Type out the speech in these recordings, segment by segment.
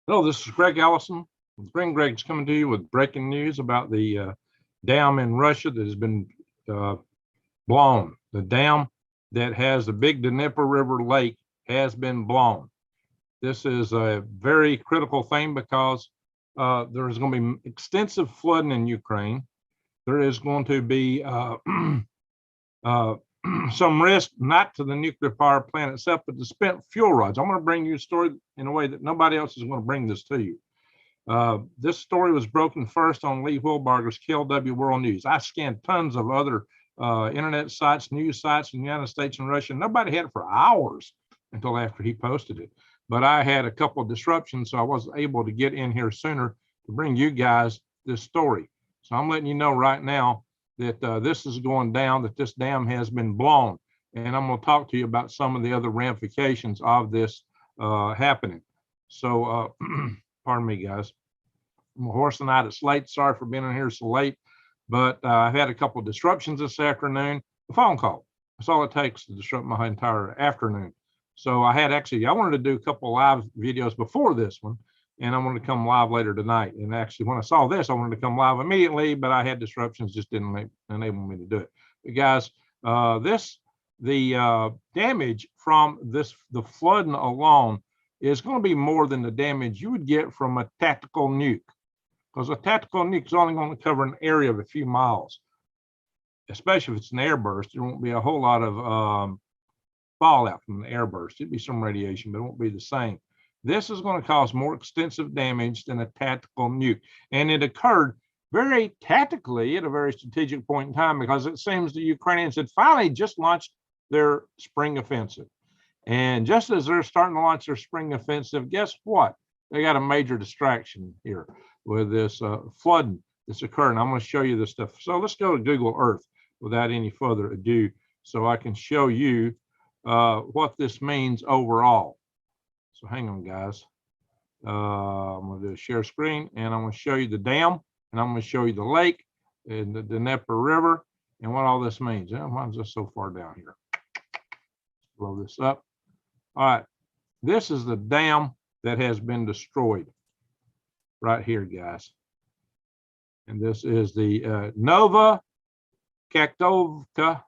Hello, this is Greg Allison. Green Greg's coming to you with breaking news about the dam in Russia that has been uh, blown. The dam that has the big Dnieper River lake has been blown. This is a very critical thing because there's going to be extensive flooding in Ukraine. There is going to be uh, some risk, not to the nuclear power plant itself, but the spent fuel rods. I'm going to bring you a story in a way that nobody else is going to bring this to you. This story was broken first on Lee Wilbarger's KLW World News. I scanned tons of other internet sites, news sites in the United States and Russia. Nobody had it for hours until after he posted it. But I had a couple of disruptions, so I wasn't able to get in here sooner to bring you guys this story. So I'm letting you know right now that this is going down, that this dam has been blown. And I'm going to talk to you about some of the other ramifications of this happening. So, pardon me, guys. I'm a horse and night. It's late. Sorry for being in here so late, but I've had a couple of disruptions this afternoon. A phone call. That's all it takes to disrupt my entire afternoon. So I wanted to do a couple of live videos before this one, and I wanted to come live later tonight. And actually, when I saw this, I wanted to come live immediately, but I had disruptions, just didn't enable me to do it. But guys, the damage from the flooding alone is going to be more than the damage you would get from a tactical nuke, because a tactical nuke is only going to cover an area of a few miles, especially if it's an airburst. There won't be a whole lot of fallout from an airburst. It'd be some radiation, but it won't be the same. This is going to cause more extensive damage than a tactical nuke. And it occurred very tactically at a very strategic point in time, because it seems the Ukrainians had finally just launched their spring offensive. And just as they're starting to launch their spring offensive, guess what? They got a major distraction here with this flooding that's occurring. I'm going to show you this stuff. So let's go to Google Earth without any further ado, so I can show you what this means overall. So hang on, guys. I'm going to do a share screen, and I'm going to show you the dam, and I'm going to show you the lake and the Dnieper River and what all this means. Yeah, mine's just so far down here. Blow this up. All right. This is the dam that has been destroyed right here, guys. And this is the Nova Kakhovka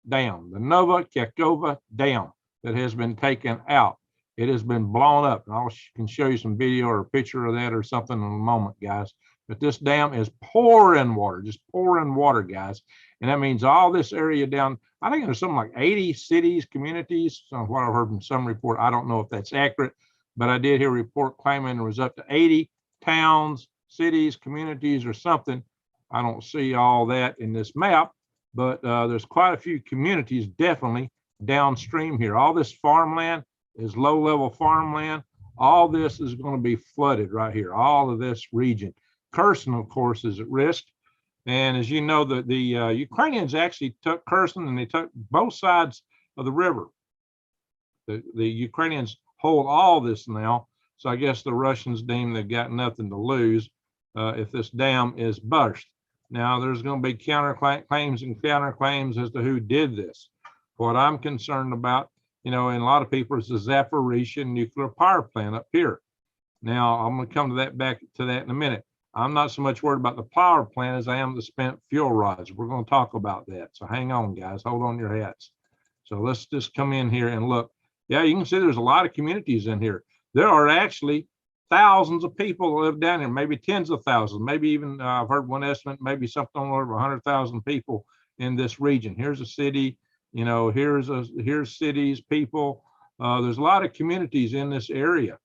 Dam, the Nova Kakhovka Dam that has been taken out. It has been blown up. And I can show you some video or a picture of that or something in a moment, guys. But this dam is pouring water, just pouring water, guys. And that means all this area down, I think there's something like 80 cities, communities, so what I've heard from some report. I don't know if that's accurate, but I did hear a report claiming there was up to 80 towns, cities, communities, or something. I don't see all that in this map, but there's quite a few communities definitely downstream here. All this farmland is low-level farmland. All this is going to be flooded right here, all of this region. Kherson, of course, is at risk. And as you know, the Ukrainians actually took Kherson, and they took both sides of the river. The Ukrainians hold all this now. So I guess the Russians deem they've got nothing to lose if this dam is burst. Now, there's going to be counterclaims and counterclaims as to who did this. What I'm concerned about, and a lot of people, is the Zaporizhzhia Nuclear Power Plant up here. Now, I'm going to come to that in a minute. I'm not so much worried about the power plant as I am the spent fuel rods. We're going to talk about that. So hang on, guys. Hold on your hats. So let's just come in here and look. Yeah, you can see there's a lot of communities in here. There are actually thousands of people that live down here, maybe tens of thousands, maybe even, I've heard one estimate, maybe something over 100,000 people in this region. Here's a city, here's cities, people. There's a lot of communities in this area.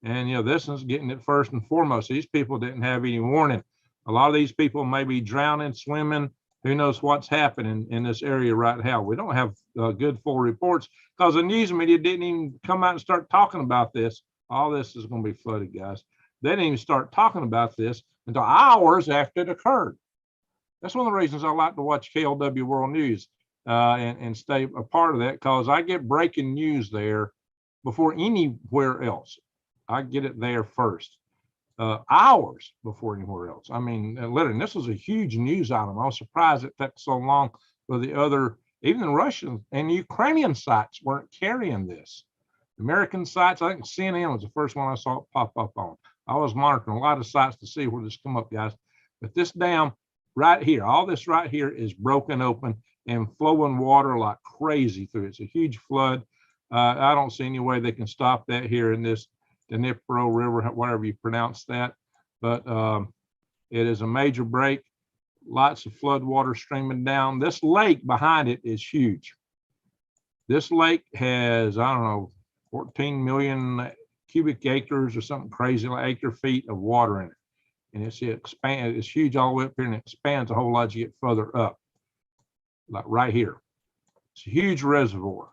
And, this is getting it first and foremost. These people didn't have any warning. A lot of these people may be drowning, swimming. Who knows what's happening in this area right now? We don't have good full reports because the news media didn't even come out and start talking about this. All this is going to be flooded, guys. They didn't even start talking about this until hours after it occurred. That's one of the reasons I like to watch KLW World News and stay a part of that, because I get breaking news there before anywhere else. I get it there first, hours before anywhere else. I mean, literally, this was a huge news item. I was surprised it took so long for the other, even the Russian and Ukrainian sites weren't carrying this. American sites, I think CNN was the first one I saw it pop up on. I was monitoring a lot of sites to see where this come up, guys. But this dam right here, all this right here is broken open and flowing water like crazy through it. It's a huge flood. I don't see any way they can stop that here in this Dnipro River, whatever you pronounce that. But it is a major break. Lots of flood water streaming down. This lake behind it is huge. This lake has, I don't know, 14 million cubic acres or something crazy, like acre feet of water in it. And it's huge all the way up here, and it expands a whole lot as you get further up, like right here. It's a huge reservoir.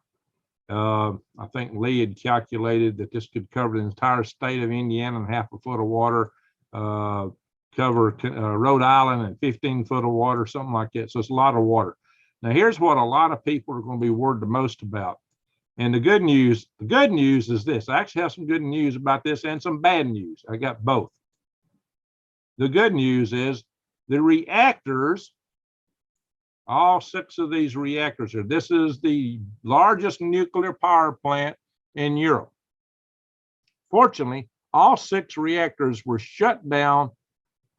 I think Lee had calculated that this could cover the entire state of Indiana in half a foot of water, cover Rhode Island in 15 foot of water, something like that. So it's a lot of water. Now, here's what a lot of people are going to be worried the most about. And the good news is this. I actually have some good news about this and some bad news. I got both. The good news is the reactors, all 6 of these reactors here. This is the largest nuclear power plant in Europe. Fortunately, all 6 reactors were shut down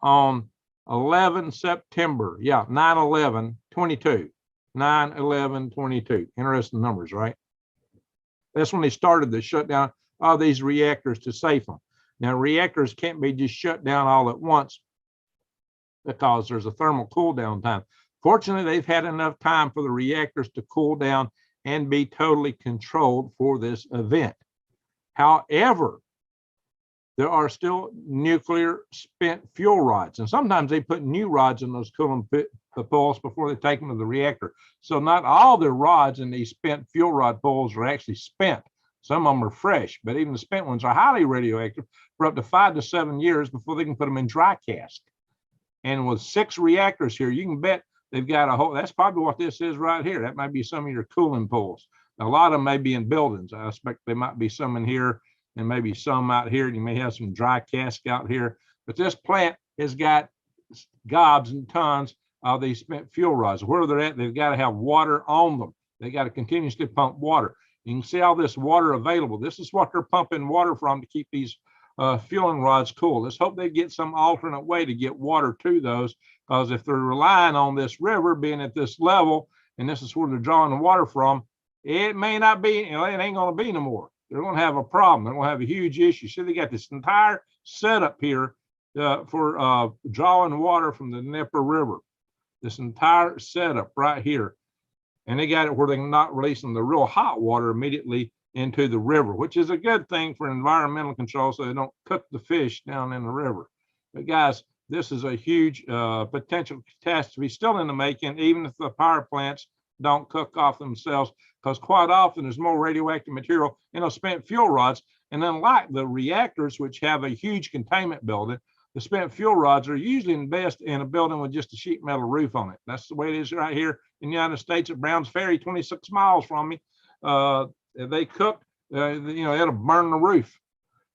on 11 September. Yeah, 9/11/22. 9/11/22. Interesting numbers, right? That's when they started the shutdown of these reactors to safe them. Now, reactors can't be just shut down all at once because there's a thermal cool down time. Fortunately, they've had enough time for the reactors to cool down and be totally controlled for this event. However, there are still nuclear spent fuel rods, and sometimes they put new rods in those coolant pools before they take them to the reactor. So not all the rods in these spent fuel rod pools are actually spent. Some of them are fresh, but even the spent ones are highly radioactive for up to 5 to 7 years before they can put them in dry cask. And with 6 reactors here, you can bet they've got a whole, that's probably what this is right here. That might be some of your cooling pools. A lot of them may be in buildings. I expect there might be some in here and maybe some out here. You may have some dry cask out here, but this plant has got gobs and tons of these spent fuel rods. Where they're at, they've got to have water on them. They got to continuously pump water. You can see all this water available. This is what they're pumping water from to keep these fueling rods cool. Let's hope they get some alternate way to get water to those, because if they're relying on this river being at this level, and this is where they're drawing the water from, it may not be, it ain't going to be no more. They're going to have a problem. They're going to have a huge issue. So they got this entire setup here for drawing water from the Dnieper River. This entire setup right here. And they got it where they're not releasing the real hot water immediately into the river, which is a good thing for environmental control so they don't cook the fish down in the river. But guys, this is a huge potential catastrophe still in the making, even if the power plants don't cook off themselves, because quite often there's more radioactive material in those spent fuel rods. And unlike the reactors, which have a huge containment building, the spent fuel rods are usually best in a building with just a sheet metal roof on it. That's the way it is right here in the United States at Browns Ferry, 26 miles from me. If they cook, it'll burn the roof,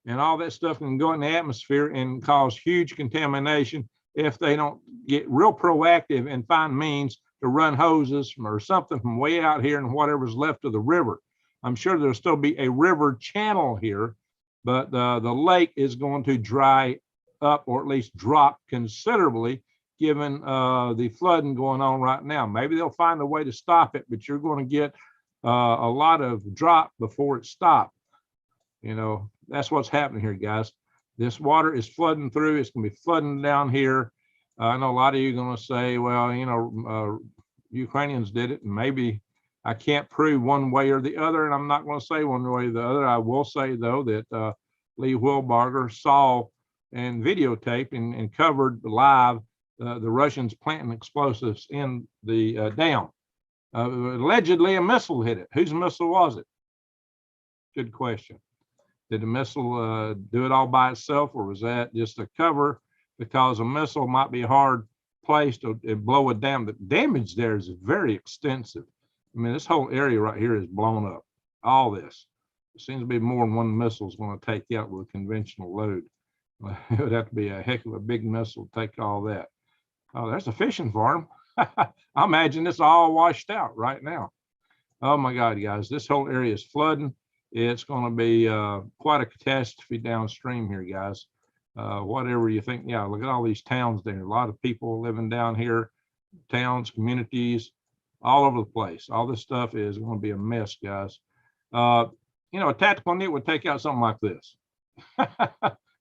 and all that stuff can go in the atmosphere and cause huge contamination if they don't get real proactive and find means to run hoses or something from way out here and whatever's left of the river. I'm sure there'll still be a river channel here, but the lake is going to dry up, or at least drop considerably, given the flooding going on right now. Maybe they'll find a way to stop it, but you're going to get a lot of drop before it stops. That's what's happening here, guys. This water is flooding through. It's going to be flooding down here. I know a lot of you are going to say, well, Ukrainians did it, and maybe I can't prove one way or the other, and I'm not going to say one way or the other. I will say, though, that Lee Wilbarger saw and videotaped and covered live the Russians planting explosives in the dam. Allegedly, a missile hit it. Whose missile was it? Good question. Did the missile do it all by itself, or was that just a cover? Because a missile might be hard placed to blow a dam. The damage there is very extensive. I mean, this whole area right here is blown up. All this. It seems to be more than one missile is going to take out with a conventional load. It would have to be a heck of a big missile to take all that. Oh, there's a fishing farm. I imagine it's all washed out right now. Oh my God, guys, this whole area is flooding. it's going to be quite a catastrophe downstream here, guys. Whatever you think, yeah, look at all these towns there. A lot of people living down here, towns, communities, all over the place. All this stuff is going to be a mess, guys. You know, a tactical nuke would take out something like this.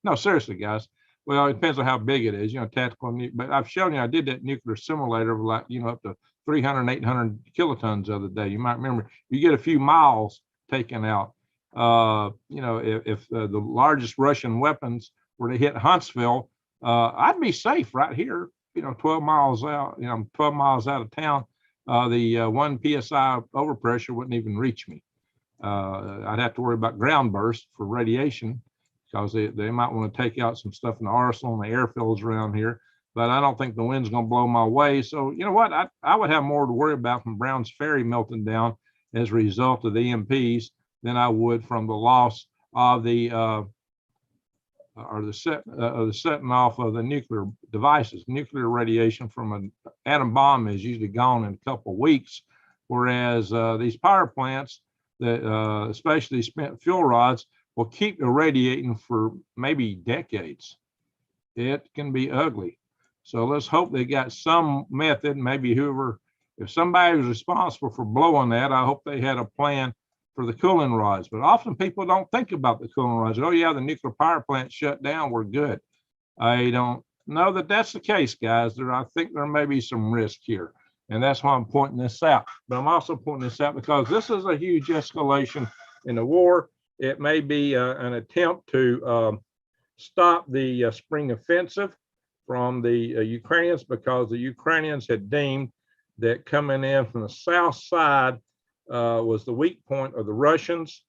No, seriously, guys. Well, it depends on how big it is, you know, tactical nuke. But I've shown you, I did that nuclear simulator of like, you know, up to 300, 800 kilotons the other day. You might remember, you get a few miles taken out. You know, if the largest Russian weapons were to hit Huntsville, I'd be safe right here, you know, 12 miles out, you know, 12 miles out of town. The 1 PSI overpressure wouldn't even reach me. I'd have to worry about ground bursts for radiation, because they might want to take out some stuff in the arsenal and the airfields around here. But I don't think the wind's going to blow my way. So, you know what? I would have more to worry about from Brown's Ferry melting down as a result of the EMPs than I would from the loss of the setting off of the nuclear devices. Nuclear radiation from an atom bomb is usually gone in a couple of weeks, whereas these power plants, that especially spent fuel rods, will keep irradiating for maybe decades. It can be ugly. So let's hope they got some method. Maybe whoever, if somebody was responsible for blowing that, I hope they had a plan for the cooling rods. But often people don't think about the cooling rods. Oh yeah, the nuclear power plant shut down, we're good. I don't know that that's the case, guys. I think there may be some risk here. And that's why I'm pointing this out. But I'm also pointing this out because this is a huge escalation in the war. It may be an attempt to stop the spring offensive from the Ukrainians, because the Ukrainians had deemed that coming in from the south side was the weak point of the Russians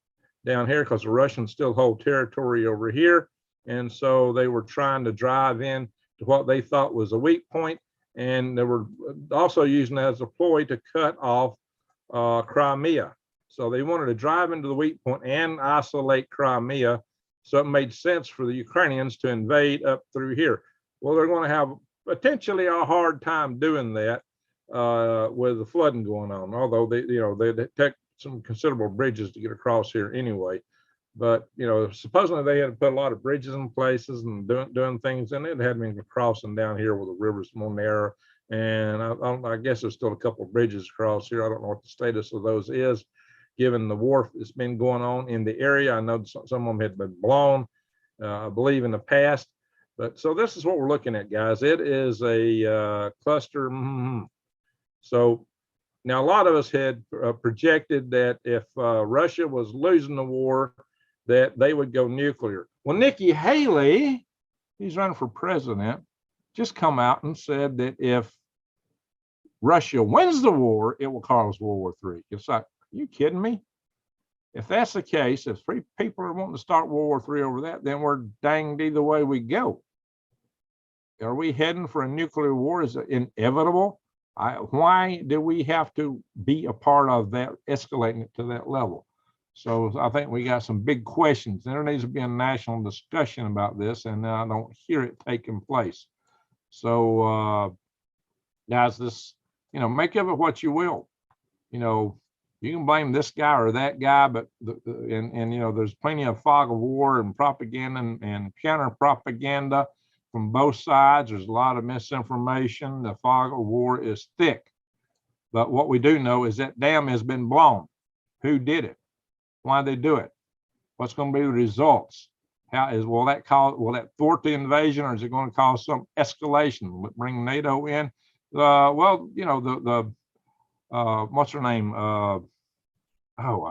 down here, because the Russians still hold territory over here. And so they were trying to drive in to what they thought was a weak point. And they were also using that as a ploy to cut off Crimea. So they wanted to drive into the weak point and isolate Crimea. So it made sense for the Ukrainians to invade up through here. Well, they're going to have potentially a hard time doing that with the flooding going on. Although they take some considerable bridges to get across here anyway. But supposedly they had to put a lot of bridges in places and doing things, and it had been crossing down here where the river's more narrow. And I guess there's still a couple of bridges across here. I don't know what the status of those is, given the war that's been going on in the area. I know some of them had been blown, I believe, in the past. But so this is what we're looking at, guys. It is a cluster. So now a lot of us had projected that if Russia was losing the war, that they would go nuclear. Well, Nikki Haley, he's running for president, just come out and said that if Russia wins the war, it will cause World War III. It's like, are you kidding me? If that's the case, if three people are wanting to start World War III over that, then we're danged either way we go. Are we heading for a nuclear war? Is it inevitable? Why do we have to be a part of that, escalating it to that level? So I think we got some big questions. There needs to be a national discussion about this, and I don't hear it taking place. So, guys, this, make of it what you will. You can blame this guy or that guy, but there's plenty of fog of war and propaganda and counter propaganda from both sides. There's a lot of misinformation. The fog of war is thick. But what we do know is that dam has been blown. Who did it? Why did they do it? What's going to be the results? Will that thwart the invasion, or is it going to cause some escalation? Will it bring NATO in? What's her name? I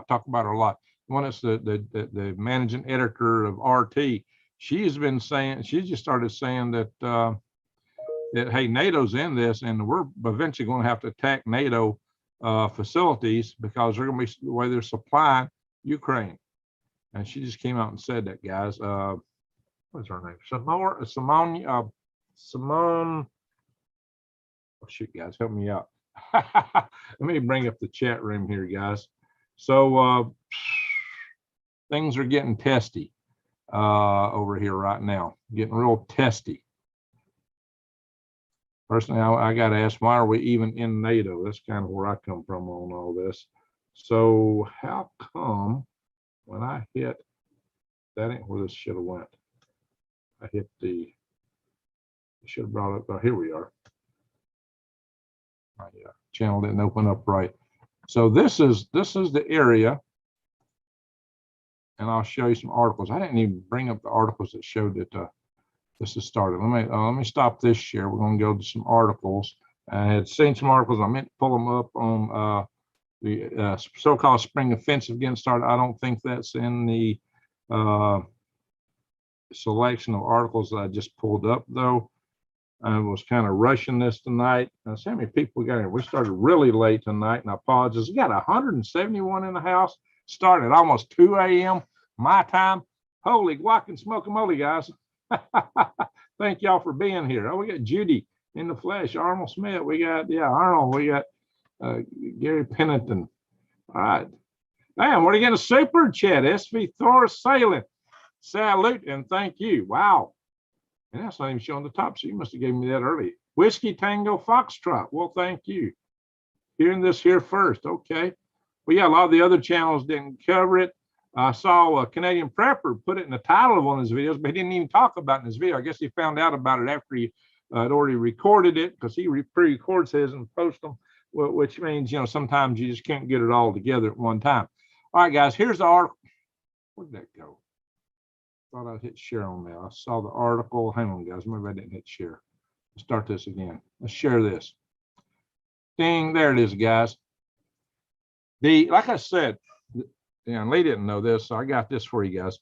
talk about her a lot. One is the managing editor of RT. She just started saying that hey, NATO's in this, and we're eventually going to have to attack NATO facilities, because they're going to be the way they're supplying Ukraine. And she just came out and said that, guys. What's her name? Simone. Oh, shoot, guys, help me out. Let me bring up the chat room here, guys. So things are getting testy over here right now, getting real testy. Personally, I got to ask, why are we even in NATO? That's kind of where I come from on all this. So how come when I hit, that ain't where this should have went. I hit the, should have brought up, oh, here we are. My channel didn't open up right. So this is the area, and I'll show you some articles. I didn't even bring up the articles that showed that this is started. Let me stop this share. We're going to go to some articles. I had seen some articles. I meant to pull them up on the so-called spring offensive getting started. I don't think that's in the selection of articles that I just pulled up, though. I was kind of rushing this tonight. See how many people we got here. We started really late tonight, and I apologize. We got 171 in the house. Started at almost 2 a.m. my time. Holy guac and smoke-a-moly, guys. Thank y'all for being here. Oh, we got Judy in the flesh, Arnold Smith. We got, Arnold. We got Gary Pennington. All right. Man, what are you getting? A super chat? SV Thor Sailing. Salute and thank you. Wow. And that's not even showing the top, so you must have gave me that early. Whiskey Tango Foxtrot. Well, thank you. Hearing this here first. Okay. Well, yeah, a lot of the other channels didn't cover it. I saw a Canadian prepper put it in the title of one of his videos, but he didn't even talk about it in his video. I guess he found out about it after he had already recorded it, because he pre-records his and posts them, which means, sometimes you just can't get it all together at one time. All right, guys, here's the article. Where'd that go? Thought I'd hit share on that. I saw the article. Hang on, guys. Maybe I didn't hit share. Let's start this again. Let's share this. Ding, there it is, guys. Like I said, and Lee didn't know this, so I got this for you guys.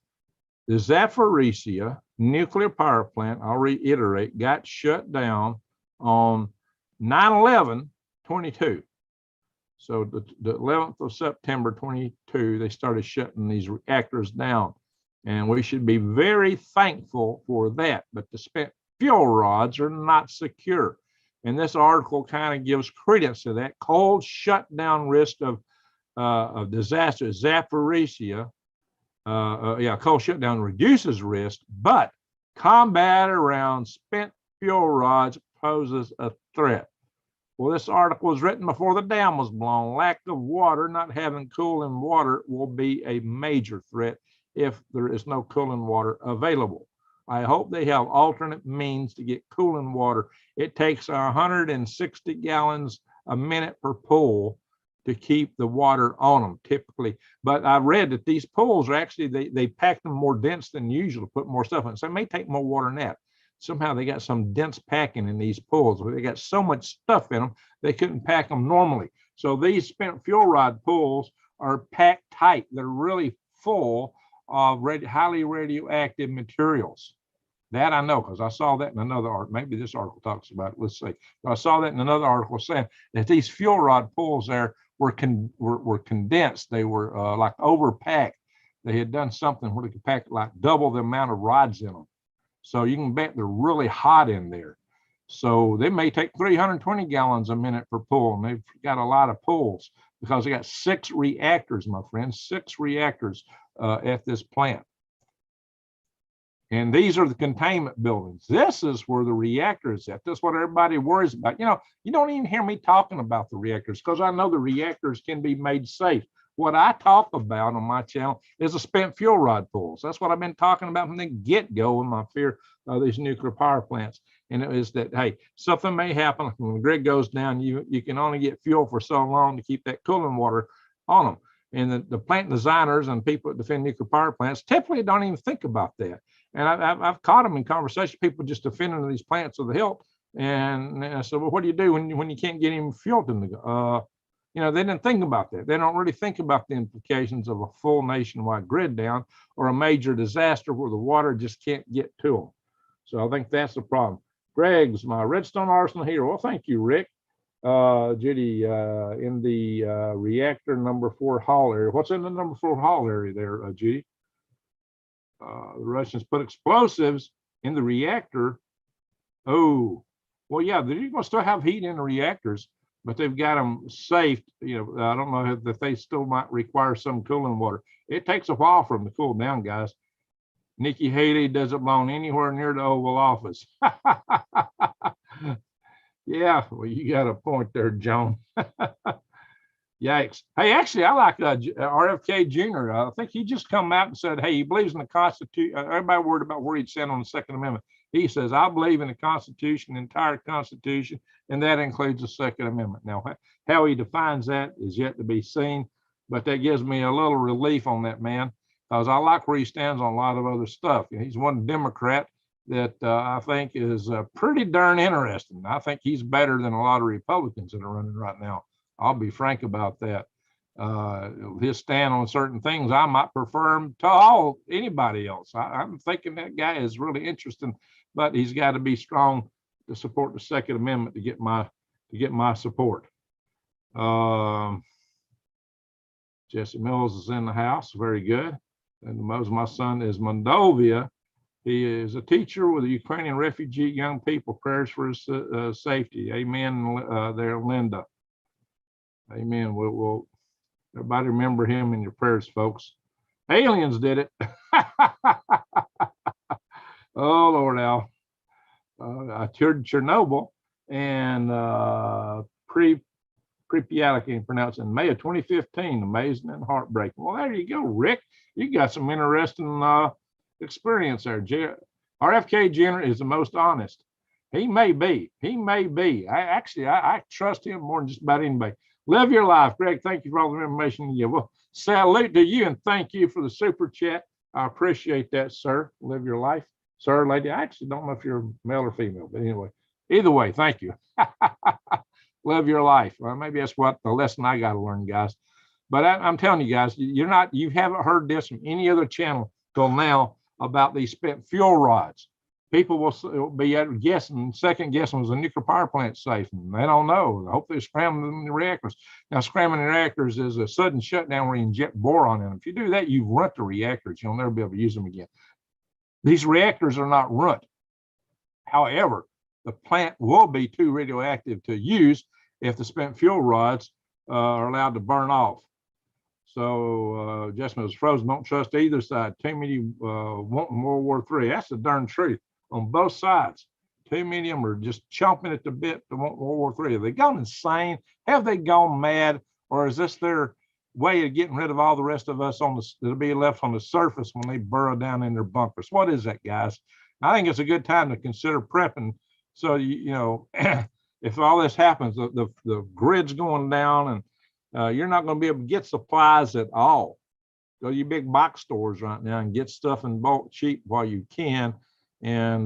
The Zaporizhzhia Nuclear Power Plant, I'll reiterate, got shut down on 9/11/22. So the 11th of September 22, they started shutting these reactors down. And we should be very thankful for that. But the spent fuel rods are not secure. And this article kind of gives credence to that. Cold shutdown risk of disaster. Zaporizhzhia, cold shutdown reduces risk, but combat around spent fuel rods poses a threat. Well, this article was written before the dam was blown. Lack of water, not having cooling water, will be a major threat if there is no cooling water available. I hope they have alternate means to get cooling water. It takes 160 gallons a minute per pool to keep the water on them typically. But I read that these pools are actually, they pack them more dense than usual to put more stuff in. So it may take more water than that. Somehow they got some dense packing in these pools. They got so much stuff in them, they couldn't pack them normally. So these spent fuel rod pools are packed tight. They're really full of highly radioactive materials. That I know, because I saw that in another article. Maybe this article talks about it. Let's see. But I saw that in another article saying that these fuel rod pools there were condensed. They were like overpacked. They had done something where they could pack like double the amount of rods in them. So you can bet they're really hot in there. So they may take 320 gallons a minute per pool. And they've got a lot of pools because they got 6 reactors, my friends, 6 reactors at this plant. And these are the containment buildings. This is where the reactor is at. That's what everybody worries about. You don't even hear me talking about the reactors because I know the reactors can be made safe. What I talk about on my channel is the spent fuel rod pools. That's what I've been talking about from the get-go in my fear of these nuclear power plants. And it is that, hey, something may happen when the grid goes down. You can only get fuel for so long to keep that cooling water on them. And the plant designers and people that defend nuclear power plants typically don't even think about that. And I've caught them in conversation, people just defending these plants with the hilt. And I said, well, what do you do when you can't get any fuel to them? They didn't think about that. They don't really think about the implications of a full nationwide grid down or a major disaster where the water just can't get to them. So I think that's the problem. Greg's my Redstone Arsenal hero. Well, thank you, Rick. Judy, in the reactor number 4 hull area. What's in the number 4 hull area there, Judy? The Russians put explosives in the reactor. Oh, well, yeah, they're going to still have heat in the reactors, but they've got them safe. I don't know if they still might require some cooling water. It takes a while for them to cool down, guys. Nikki Haley doesn't belong anywhere near the Oval Office. Yeah, well, you got a point there, Joan. Yikes. Hey, actually, I like RFK Jr. I think he just come out and said, hey, he believes in the Constitution. Everybody worried about where he'd stand on the Second Amendment. He says, I believe in the Constitution, the entire Constitution, and that includes the Second Amendment. Now, how he defines that is yet to be seen, but that gives me a little relief on that man, because I like where he stands on a lot of other stuff. He's one Democrat that I think is pretty darn interesting. I think he's better than a lot of Republicans that are running right now. I'll be frank about that. His stand on certain things, I might prefer him to anybody else. I'm thinking that guy is really interesting, but he's got to be strong to support the Second Amendment to get my support. Jesse Mills is in the house. Very good. And my son is Moldova. He is a teacher with the Ukrainian refugee young people. Prayers for his safety. Amen. There, Linda. Amen. We'll everybody remember him in your prayers, folks. Aliens did it. Oh, Lord, Al. I toured Chernobyl and Preemptive, I can't pronounce it, in May of 2015. Amazing and heartbreaking. Well, there you go, Rick. You got some interesting experience there. RFK Jr. is the most honest. He may be. I trust him more than just about anybody. Live your life, Greg. Thank you for all the information you give. Well, salute to you and thank you for the super chat. I appreciate that, sir. Live your life, sir, lady. I actually don't know if you're male or female, but anyway, either way, thank you. Live your life. Well, maybe that's what the lesson I got to learn, guys. But I'm telling you guys, you haven't heard this from any other channel till now about these spent fuel rods. People will be second guessing, was a nuclear power plant safe? And they don't know. I hope they're scrambling the reactors. Now, scrambling the reactors is a sudden shutdown where you inject boron in them. If you do that, you've ruined the reactors. You'll never be able to use them again. These reactors are not ruined. However, the plant will be too radioactive to use if the spent fuel rods are allowed to burn off. So Justin was frozen. Don't trust either side. Too many wanting World War III. That's the darn truth on both sides. Too many of them are just chomping at the bit to want World War III. Have they gone insane? Have they gone mad? Or is this their way of getting rid of all the rest of us that'll be left on the surface when they burrow down in their bunkers? What is that, guys? I think it's a good time to consider prepping. So, if all this happens, the grid's going down and you're not going to be able to get supplies at all. Go to your big box stores right now and get stuff in bulk cheap while you can, and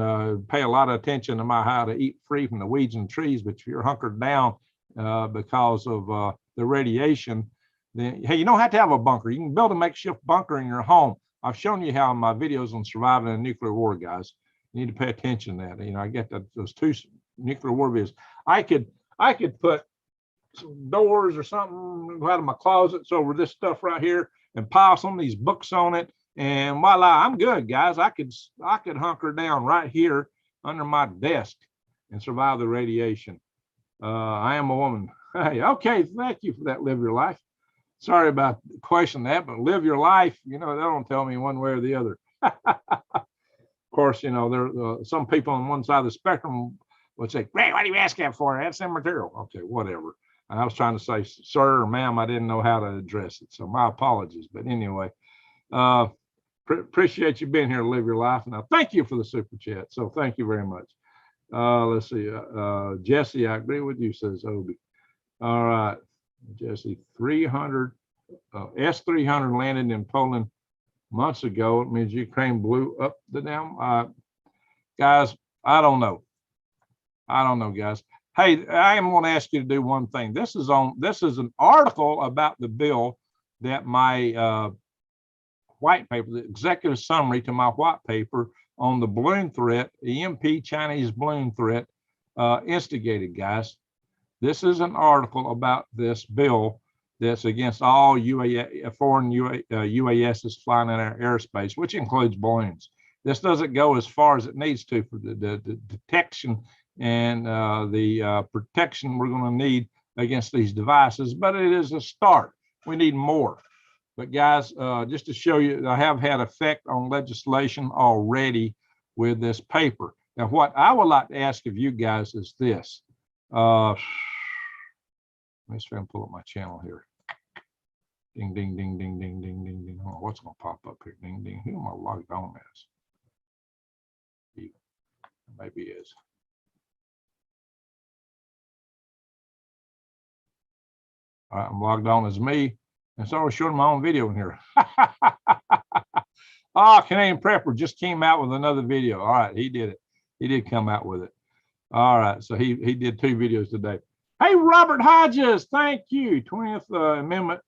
pay a lot of attention to how to eat free from the weeds and trees. But if you're hunkered down because of the radiation, then, hey, you don't have to have a bunker. You can build a makeshift bunker in your home. I've shown you how in my videos on surviving a nuclear war, guys. You need to pay attention to that. I get those 2 nuclear war videos. I could put some doors or something out of my closets over this stuff right here and pile some of these books on it, and voila, I'm good, guys. I could hunker down right here under my desk and survive the radiation. I am a woman. Hey, okay, thank you for that. Live your life. Sorry about questioning that, but live your life. They don't tell me one way or the other. Of course, there are some people on one side of the spectrum would say, Greg, what are you asking that for? That's immaterial. Okay, whatever. I was trying to say, sir or ma'am, I didn't know how to address it. So my apologies. But anyway, appreciate you being here to live your life. And I thank you for the super chat. So thank you very much. Let's see. Jesse, I agree with you, says Obi. All right. Jesse, 300, S-300 landed in Poland months ago. It means Ukraine blew up the dam. Guys, I don't know, guys. Hey, I am going to ask you to do one thing. This is an article about the bill that my white paper, the executive summary to my white paper on the balloon threat, EMP Chinese balloon threat, instigated, guys. This is an article about this bill that's against all foreign UASs flying in our airspace, which includes balloons. This doesn't go as far as it needs to for the detection and the protection we're going to need against these devices, but it is a start. We need more. But guys, just to show you, I have had effect on legislation already with this paper. Now, what I would like to ask of you guys is this. Let me try and pull up my channel here. Ding, ding, ding, ding, ding, ding, ding, ding. Oh, what's going to pop up here? Ding, ding. Who am I logged on as? Maybe it is. All right, I'm logged on as me. And so I was showing my own video in here. Canadian Prepper just came out with another video. All right, he did it. He did come out with it. All right, so he did 2 videos today. Hey, Robert Hodges, thank you. 20th Amendment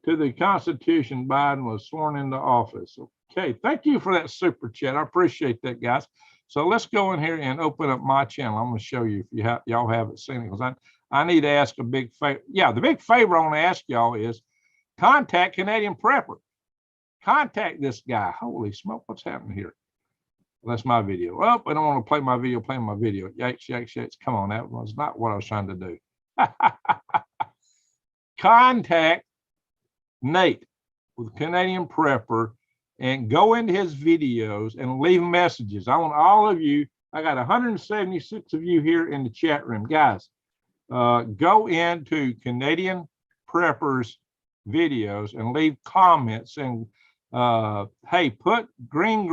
to the Constitution, Biden was sworn into office. Okay, thank you for that super chat. I appreciate that, guys. So let's go in here and open up my channel. I'm going to show you if y'all haven't seen it, because I need to ask a big favor. Yeah, the big favor I want to ask y'all is contact Canadian Prepper. Contact this guy. Holy smoke, what's happening here? Well, that's my video. Well, I don't want to play my video, Yikes, yikes, yikes. Come on, that was not what I was trying to do. Contact Nate with Canadian Prepper and go into his videos and leave messages. I want all of you, I got 176 of you here in the chat room. Guys, go into Canadian Prepper's videos and leave comments and hey, put Greg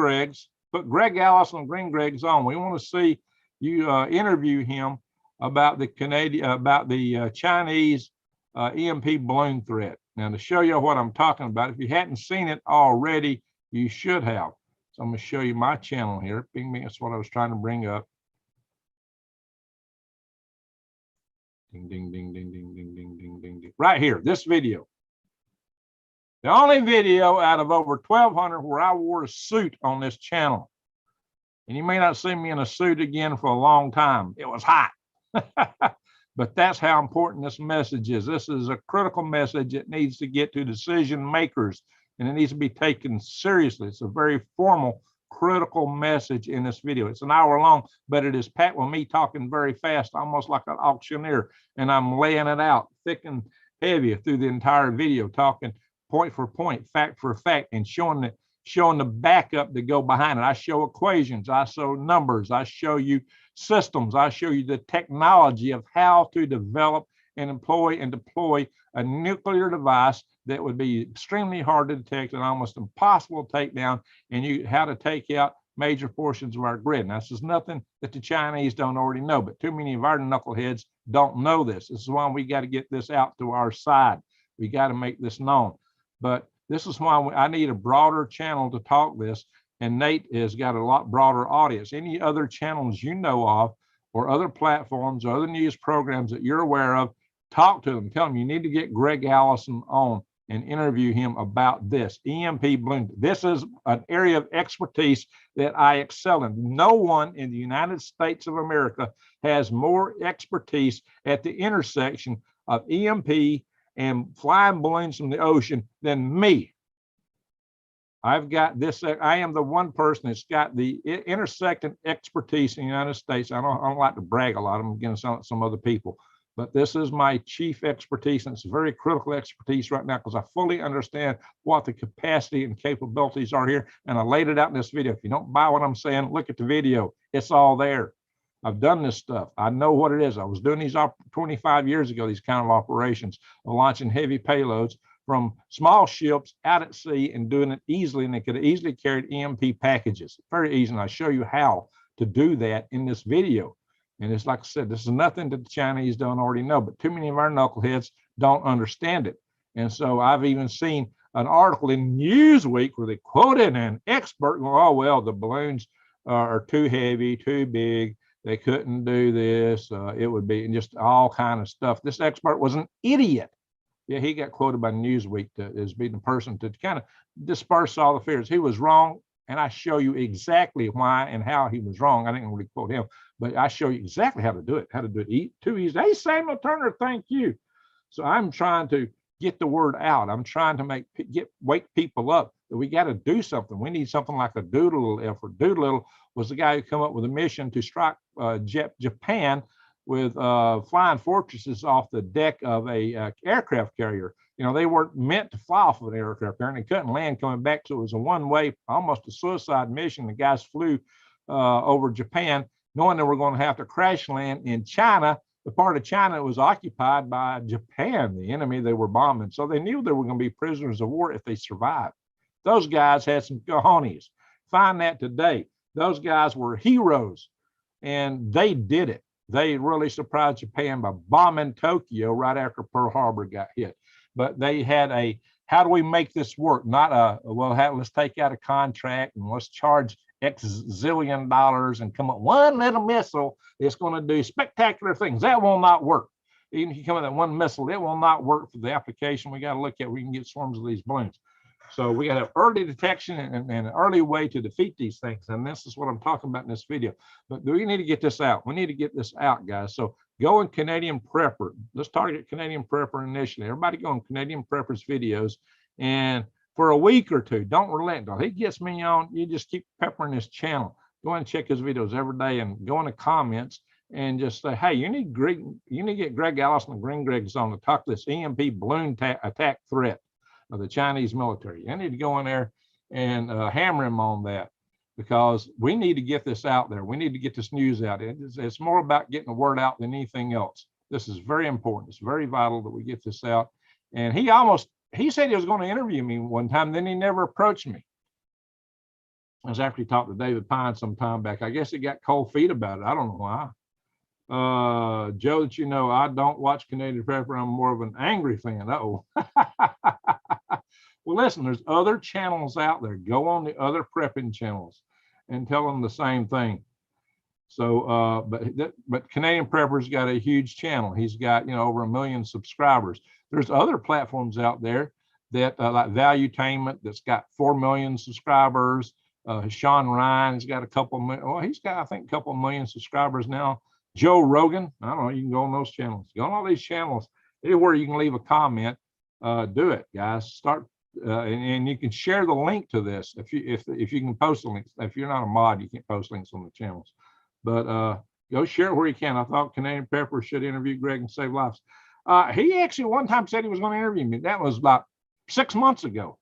Allison and Green Greg's on. We want to see you interview him about the Chinese EMP balloon threat. Now, to show you what I'm talking about, if you hadn't seen it already, you should have. So I'm going to show you my channel here. Bing, bing, that's what I was trying to bring up. Ding, ding, ding, ding, ding, ding, ding, ding, ding, ding. Right here, this video. The only video out of over 1,200 where I wore a suit on this channel. And you may not see me in a suit again for a long time. It was hot. But that's how important this message is. This is a critical message. It needs to get to decision makers, and it needs to be taken seriously. It's a very formal, critical message in this video. It's an hour long, but it is packed with me talking very fast, almost like an auctioneer. And I'm laying it out thick and heavy through the entire video, talking point for point, fact for fact, and showing the backup to go behind it. I show equations, I show numbers, I show you systems, I show you the technology of how to develop and employ and deploy a nuclear device that would be extremely hard to detect and almost impossible to take down, and how to take out major portions of our grid. Now, this is nothing that the Chinese don't already know, but too many of our knuckleheads don't know this. This is why we got to get this out to our side. We got to make this known. But this is why I need a broader channel to talk this, and Nate has got a lot broader audience. Any other channels you know of, or other platforms, or other news programs that you're aware of, talk to them. Tell them you need to get Greg Allison on and interview him about this EMP balloon. This is an area of expertise that I excel in. No one in the United States of America has more expertise at the intersection of EMP and flying balloons from the ocean than me. I've got this. I am the one person that's got the intersecting expertise in the United States. I don't like to brag a lot. I'm against some other people, but this is my chief expertise, and it's a very critical expertise right now because I fully understand what the capacity and capabilities are here, and I laid it out in this video. If you don't buy what I'm saying, look at the video. It's all there. I've done this stuff. I know what it is. I was doing these 25 years ago, these kind of operations of launching heavy payloads from small ships out at sea and doing it easily, and they could have easily carried EMP packages. Very easy, and I show you how to do that in this video. And it's like I said, this is nothing that the Chinese don't already know, but too many of our knuckleheads don't understand it. And so I've even seen an article in Newsweek where they quoted an expert, oh, well, the balloons are too heavy, too big. They couldn't do this. It would be just all kind of stuff. This expert was an idiot. Yeah, he got quoted by Newsweek as being the person to kind of disperse all the fears. He was wrong, and I show you exactly why and how he was wrong. I didn't really quote him, but I show you exactly how to do it too easy. Hey, Samuel Turner, thank you. So I'm trying to get the word out. I'm trying to wake people up that we got to do something. We need something like a Doolittle effort. Doolittle was the guy who came up with a mission to strike Japan with flying fortresses off the deck of a aircraft carrier. You know, they weren't meant to fly off of an aircraft carrier, and they couldn't land coming back. So it was a one-way, almost a suicide mission. The guys flew over Japan, knowing they were going to have to crash land in China. the part of China that was occupied by Japan, the enemy they were bombing. So they knew they were going to be prisoners of war if they survived. Those guys had some cojones. Find that today. Those guys were heroes, and they did it. They really surprised Japan by bombing Tokyo right after Pearl Harbor got hit. But they had a, how do we make this work? Not a, well, let's take out a contract and let's charge X zillion dollars and come up one little missile that's going to do spectacular things. That will not work. Even if you come with that one missile, it will not work for the application we got to look at. We can get swarms of these balloons. So we got to have early detection and an early way to defeat these things. And this is what I'm talking about in this video. But we need to get this out. We need to get this out, guys. So go in Canadian Prepper. Let's target Canadian Prepper initially. Everybody go on Canadian Prepper's videos. And for a week or two, don't relent. He gets me on. You just keep peppering his channel. Go and check his videos every day and go in the comments and just say, hey, you need to get Greg Allison and Green Greg's on to talk this EMP balloon attack threat of the Chinese military. I need to go in there and hammer him on that, because we need to get this out there. We need to get this news out. It's more about getting the word out than anything else. This is very important. It's very vital that we get this out. And he said he was going to interview me one time, then he never approached me. I was after he talked to David Pine some time back. I guess he got cold feet about it. I don't know why. Joe, that you know, I don't watch Canadian Prepper. I'm more of an angry fan. Uh-oh. Well, listen, there's other channels out there. Go on the other prepping channels and tell them the same thing. So, but Canadian Prepper's got a huge channel. He's got, over 1 million subscribers. There's other platforms out there that like Valuetainment, that's got 4 million subscribers. Sean Ryan's got a couple million. Well, he's got, I think, a couple million subscribers now. Joe Rogan, I don't know, you can go on those channels. Go on all these channels. Anywhere you can leave a comment, do it, guys. Start, and you can share the link to this if you can post the links. If you're not a mod, you can't post links on the channels. But go share it where you can. I thought Canadian Prepper should interview Greg and save lives. He actually one time said he was going to interview me. That was about 6 months ago.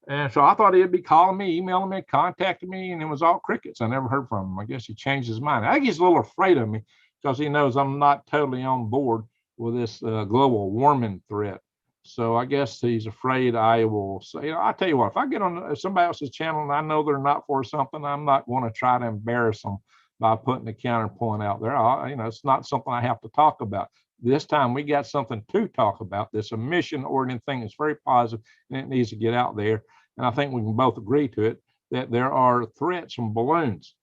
And so I thought he'd be calling me, emailing me, contacting me, and it was all crickets. I never heard from him. I guess he changed his mind. I think he's a little afraid of me because he knows I'm not totally on board with this global warming threat. So I guess he's afraid I will say, I'll tell you what, if I get on somebody else's channel and I know they're not for something, I'm not going to try to embarrass them by putting the counterpoint out there. It's not something I have to talk about. This time we got something to talk about. This emission-oriented thing is very positive, and it needs to get out there. And I think we can both agree to it, that there are threats from balloons.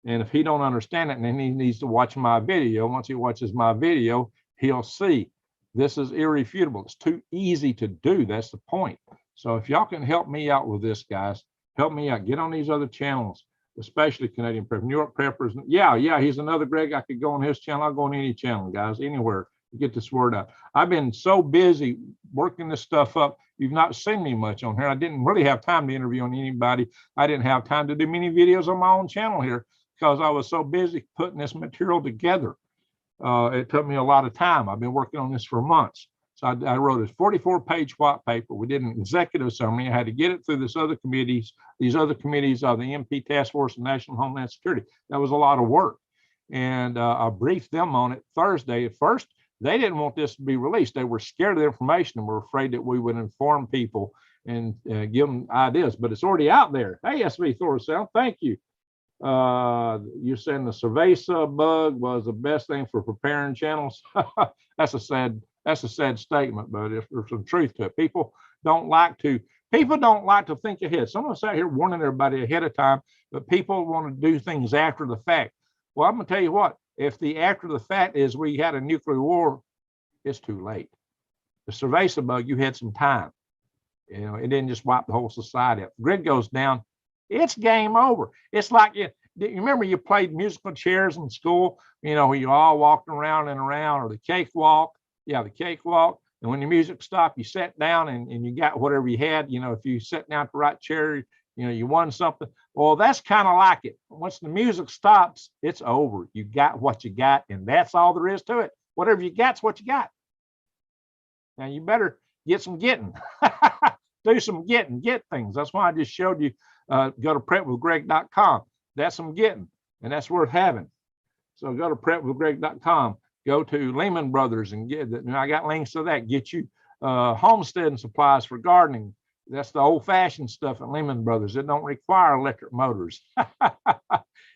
And if he don't understand it, then he needs to watch my video. Once he watches my video, he'll see this is irrefutable. It's too easy to do. That's the point. So if y'all can help me out with this, guys, help me out. Get on these other channels, especially Canadian Prepper, New York Preppers. Yeah, he's another Greg. I could go on his channel. I'll go on any channel, guys, anywhere to get this word out. I've been so busy working this stuff up. You've not seen me much on here. I didn't really have time to interview on anybody. I didn't have time to do many videos on my own channel here because I was so busy putting this material together. It took me a lot of time. I've been working on this for months. So I wrote a 44-page white paper. We did an executive summary. I had to get it through these other committees of the MP Task Force and National Homeland Security. That was a lot of work. And I briefed them on it Thursday. At first, they didn't want this to be released. They were scared of the information and were afraid that we would inform people and give them ideas, but it's already out there. Hey, SV Thorcell, thank you. You're saying the Cerveza bug was the best thing for preparing channels. That's a sad statement, but there's some truth to it. People don't like to think ahead. Someone sat here warning everybody ahead of time, but people want to do things after the fact. Well, I'm gonna tell you what, if the after the fact is we had a nuclear war, it's too late. The Cerveza bug, you had some time. It didn't just wipe the whole society up. The grid goes down, it's game over. It's like, you remember you played musical chairs in school, where you all walked around and around, or the cakewalk. Yeah, the cakewalk. And when the music stopped, you sat down and you got whatever you had. If you sat down at the right chair, you won something. Well, that's kind of like it. Once the music stops, it's over. You got what you got, and that's all there is to it. Whatever you got's what you got. Now you better get some getting. Do some get things. That's why I just showed you. Go to prepwithgreg.com. That's some getting, and that's worth having. So go to prepwithgreg.com Go to Lehman Brothers and get that. And I got links to that. Get you homesteading supplies for gardening. That's the old-fashioned stuff at Lehman Brothers. It don't require electric motors.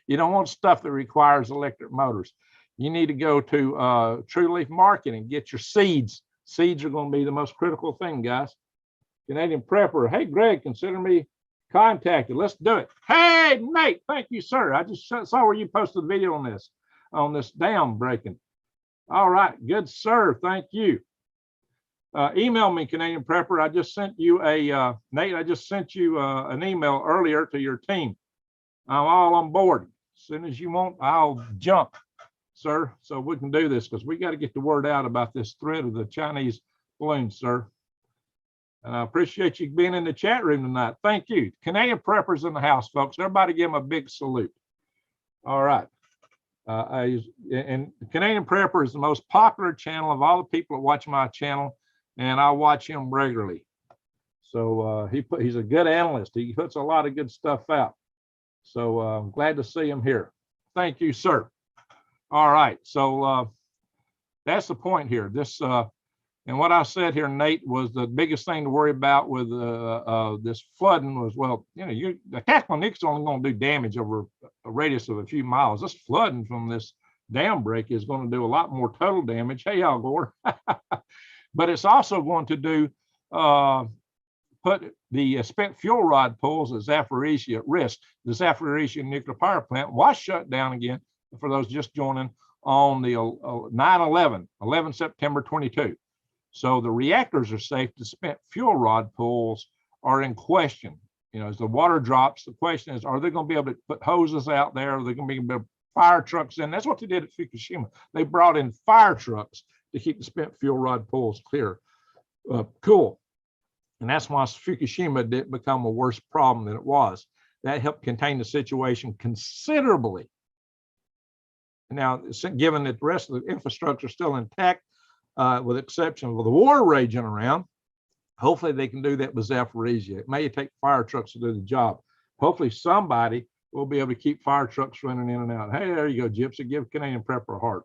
You don't want stuff that requires electric motors. You need to go to True Leaf Market and get your seeds. Seeds are going to be the most critical thing, guys. Canadian Prepper. Hey, Greg, consider me contacted. Let's do it. Hey, Nate, thank you, sir. I just saw where you posted a video on this dam breaking. All right, good, sir. Thank you. Email me, Canadian Prepper. I just sent you Nate, I just sent you an email earlier to your team. I'm all on board. As soon as you want, I'll jump, sir. So we can do this because we got to get the word out about this threat of the Chinese balloons, sir. And I appreciate you being in the chat room tonight. Thank you. Canadian Preppers in the house, folks. Everybody give them a big salute. All right. And Canadian Prepper is the most popular channel of all the people that watch my channel, and I watch him regularly. So he's a good analyst. He puts a lot of good stuff out. So I'm glad to see him here. Thank you, sir. All right. So that's the point here. This and what I said here, Nate, was the biggest thing to worry about with this flooding was, well, you know, the tactical nuke's only going to do damage over a radius of a few miles. This flooding from this dam break is going to do a lot more total damage. Hey, Al Gore. But it's also going to do put the spent fuel rod pools at Zaporizhzhia at risk. The Zaporizhzhia Nuclear Power Plant was shut down again, for those just joining, on the 11 September 22. So the reactors are safe. The spent fuel rod pools are in question. You know, as the water drops, the question is, are they going to be able to put hoses out there? Are they going to be able to put fire trucks in? That's what they did at Fukushima. They brought in fire trucks to keep the spent fuel rod pools clear. Cool. And that's why Fukushima didn't become a worse problem than it was. That helped contain the situation considerably. Now, given that the rest of the infrastructure is still intact, with the exception of the war raging around, hopefully they can do that with Zaporizhzhia. It may take fire trucks to do the job. Hopefully somebody will be able to keep fire trucks running in and out. Hey, there you go, Gypsy. Give Canadian Prepper a heart.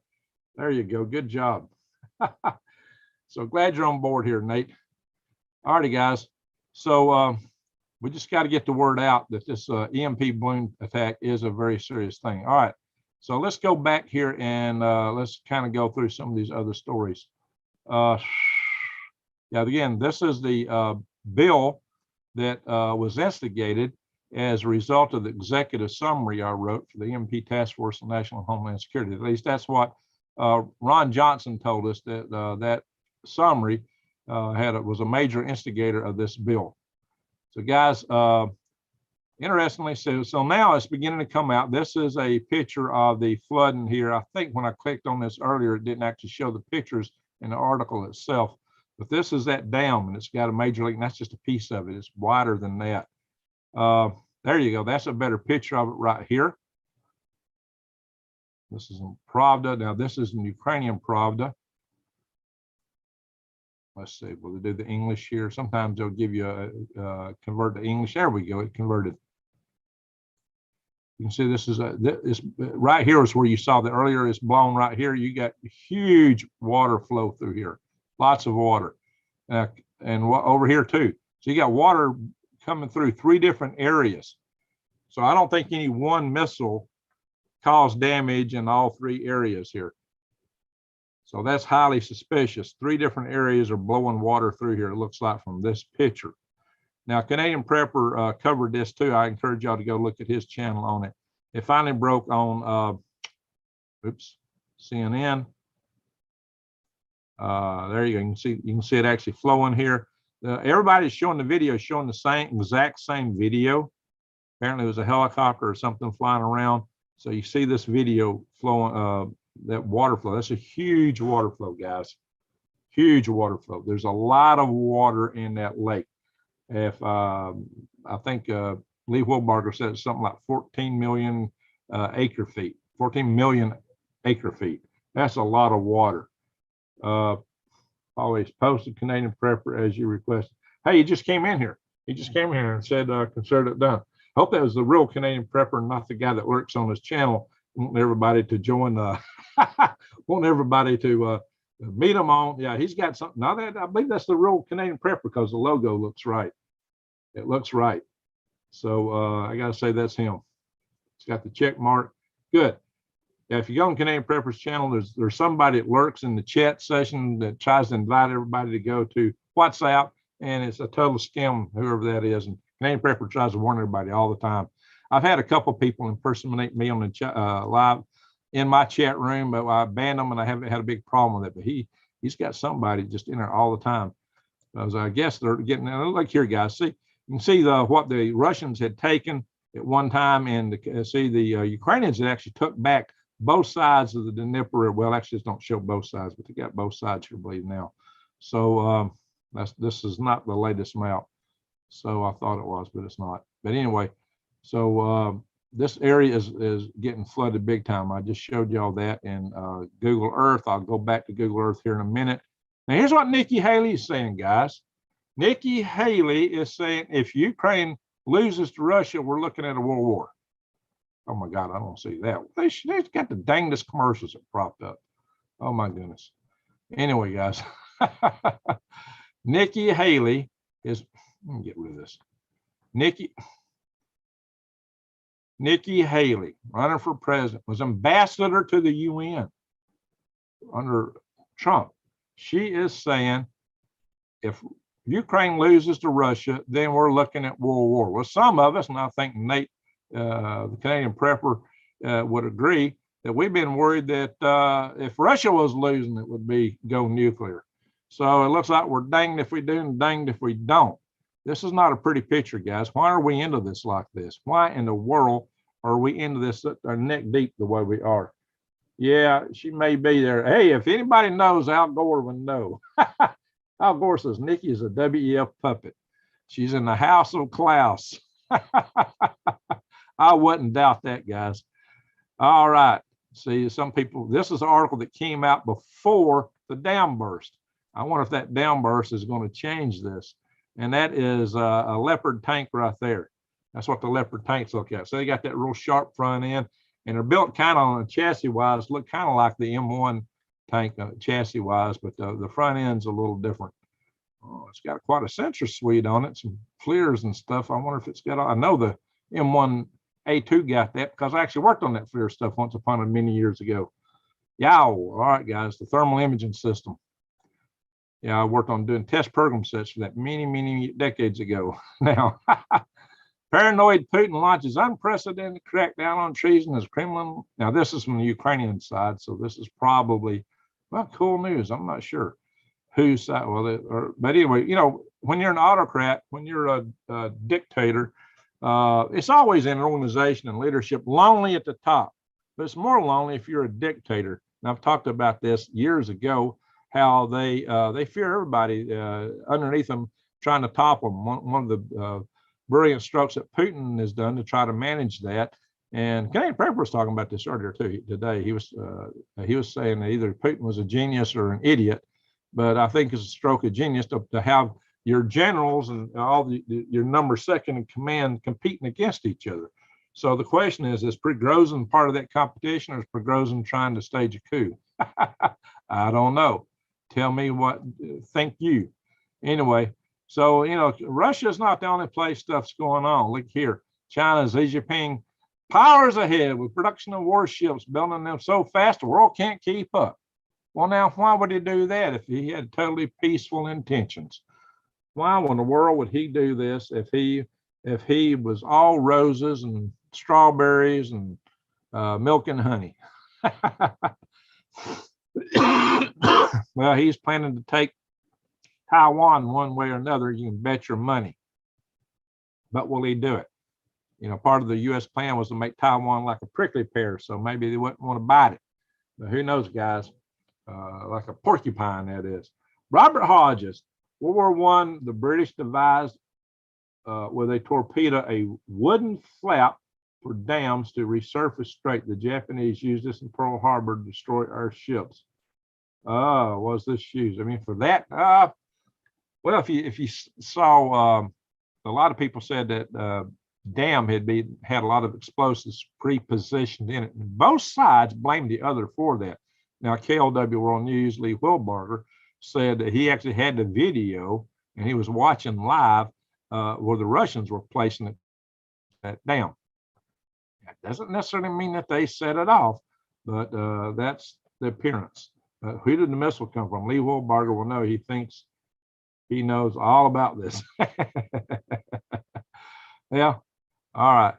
There you go. Good job. So glad you're on board here, Nate. All righty, guys. So we just got to get the word out that this EMP balloon attack is a very serious thing. All right. So let's go back here and let's kind of go through some of these other stories. Yeah, again, this is the bill that was instigated as a result of the executive summary I wrote for the EMP Task Force on National Homeland Security. At least that's what Ron Johnson told us, that that summary was a major instigator of this bill. So guys, interestingly, so now it's beginning to come out. This is a picture of the flooding here. I think when I clicked on this earlier, it didn't actually show the pictures in the article itself. But this is that dam, and it's got a major leak, and that's just a piece of it. It's wider than that. There you go. That's a better picture of it right here. This is in Pravda. Now, this is in Ukrainian Pravda. Let's see, will they do the English here? Sometimes they'll give you a convert to English. There we go, it converted. You can see this is this right here is where you saw that earlier. It's blown right here. You got huge water flow through here, lots of water, and over here too. So you got water coming through 3 different areas. So I don't think any one missile caused damage in all 3 areas here. So that's highly suspicious. 3 different areas are blowing water through here, it looks like, from this picture. Now, Canadian Prepper covered this too. I encourage y'all to go look at his channel on it. It finally broke on, CNN. There you go. You can see it actually flowing here. Everybody's showing the video, showing the exact same video. Apparently, it was a helicopter or something flying around. So you see this video flowing. That water flow, that's a huge water flow, guys. Huge water flow. There's a lot of water in that lake. If I think Lee Wilbarger said it's something like 14 million acre feet. 14 million acre feet. That's a lot of water. Always posted Canadian Prepper as you requested. Hey, he just came in here. He just came here and said, consider it done. I hope that was the real Canadian Prepper, not the guy that works on his channel want everybody to join. Want everybody to meet him on. Yeah, he's got something. Now that I believe that's the real Canadian Prepper because the logo looks right. It looks right. So I got to say that's him. It's got the check mark. Good. Yeah, if you go on Canadian Prepper's channel, there's somebody that lurks in the chat session that tries to invite everybody to go to WhatsApp, and it's a total scam, whoever that is. And Canadian Prepper tries to warn everybody all the time. I've had a couple of people impersonate me on the live in my chat room, but I banned them, and I haven't had a big problem with it. But he's got somebody just in there all the time. Because I guess they're getting, look here, guys. See, you can see what the Russians had taken at one time, and see the Ukrainians had actually took back both sides of the Dnieper. Well, actually, just don't show both sides, but they got both sides here, I believe now. So this is not the latest map. So I thought it was, but it's not. But anyway, so this area is getting flooded big time. I just showed y'all that in Google Earth. I'll go back to Google Earth here in a minute. Now, here's what Nikki Haley is saying, guys. Nikki Haley is saying if Ukraine loses to Russia, we're looking at a world war. Oh my God, I don't see that. They've got the dangest commercials that propped up. Oh my goodness. Anyway, guys, Nikki Haley is, let me get rid of this. Nikki Haley, running for president, was ambassador to the UN under Trump. She is saying if Ukraine loses to Russia, then we're looking at world war. Well, some of us, and I think Nate, the Canadian Prepper, would agree that we've been worried that if Russia was losing, it would be go nuclear. So it looks like we're danged if we do and danged if we don't. This is not a pretty picture, guys. Why are we into this like this? Why in the world are we into this neck deep the way we are? Yeah, she may be there. Hey, if anybody knows, Al Gore would know. Al Gore says Nikki is a WEF puppet. She's in the house of Klaus. I wouldn't doubt that, guys. All right. See, some people, this is an article that came out before the dam burst. I wonder if that dam burst is going to change this. And that is a Leopard tank right there. That's what the Leopard tanks look at. So they got that real sharp front end, and they're built kind of on a chassis wise, look kind of like the M1 tank chassis wise, but the front end's a little different. Oh, it's got quite a sensor suite on it, some FLIRs and stuff. I wonder if it's got, I know the M1A2 got that because I actually worked on that FLIR stuff once upon a many years ago. Yeah, all right, guys, the thermal imaging system. Yeah, I worked on doing test program sets for that many decades ago. Now, paranoid Putin launches unprecedented crackdown on treason as Kremlin. Now, this is from the Ukrainian side, so this is probably, well, cool news. I'm not sure whose side. Well, but anyway, you know, when you're an autocrat, when you're a dictator, it's always in an organization and leadership lonely at the top, but it's more lonely if you're a dictator. And I've talked about this years ago, how they fear everybody underneath them trying to topple them. One of the brilliant strokes that Putin has done to try to manage that. And Canadian Prepper was talking about this earlier too today. He was saying that either Putin was a genius or an idiot, but I think it's a stroke of genius to have your generals and all your number second in command competing against each other. So the question is Prigozhin part of that competition, or is Prigozhin trying to stage a coup? I don't know. Tell me what think you. Anyway, so, you know, Russia's not the only place stuff's going on. Look here, China's Xi Jinping powers ahead with production of warships, building them so fast the world can't keep up. Well, now, why would he do that if he had totally peaceful intentions? Why in the world would he do this if he was all roses and strawberries and milk and honey? Well, he's planning to take Taiwan one way or another. You can bet your money. But will he do it? You know, part of the U.S. plan was to make Taiwan like a prickly pear, so maybe they wouldn't want to bite it. But who knows, guys? Like a porcupine, that is. Robert Hodges, World War I, the British devised where they torpedo a wooden flap for dams to resurface strait. The Japanese used this in Pearl Harbor to destroy our ships. Was this used? I mean, for that, well, if you saw, a lot of people said that dam had a lot of explosives pre-positioned in it. And both sides blamed the other for that. Now, KLW World News, Lee Wilbarger, said that he actually had the video and he was watching live where the Russians were placing it that dam. That doesn't necessarily mean that they set it off, but that's the appearance. Who did the missile come from? Lee Wilbarger will know. He thinks he knows all about this. Yeah. All right.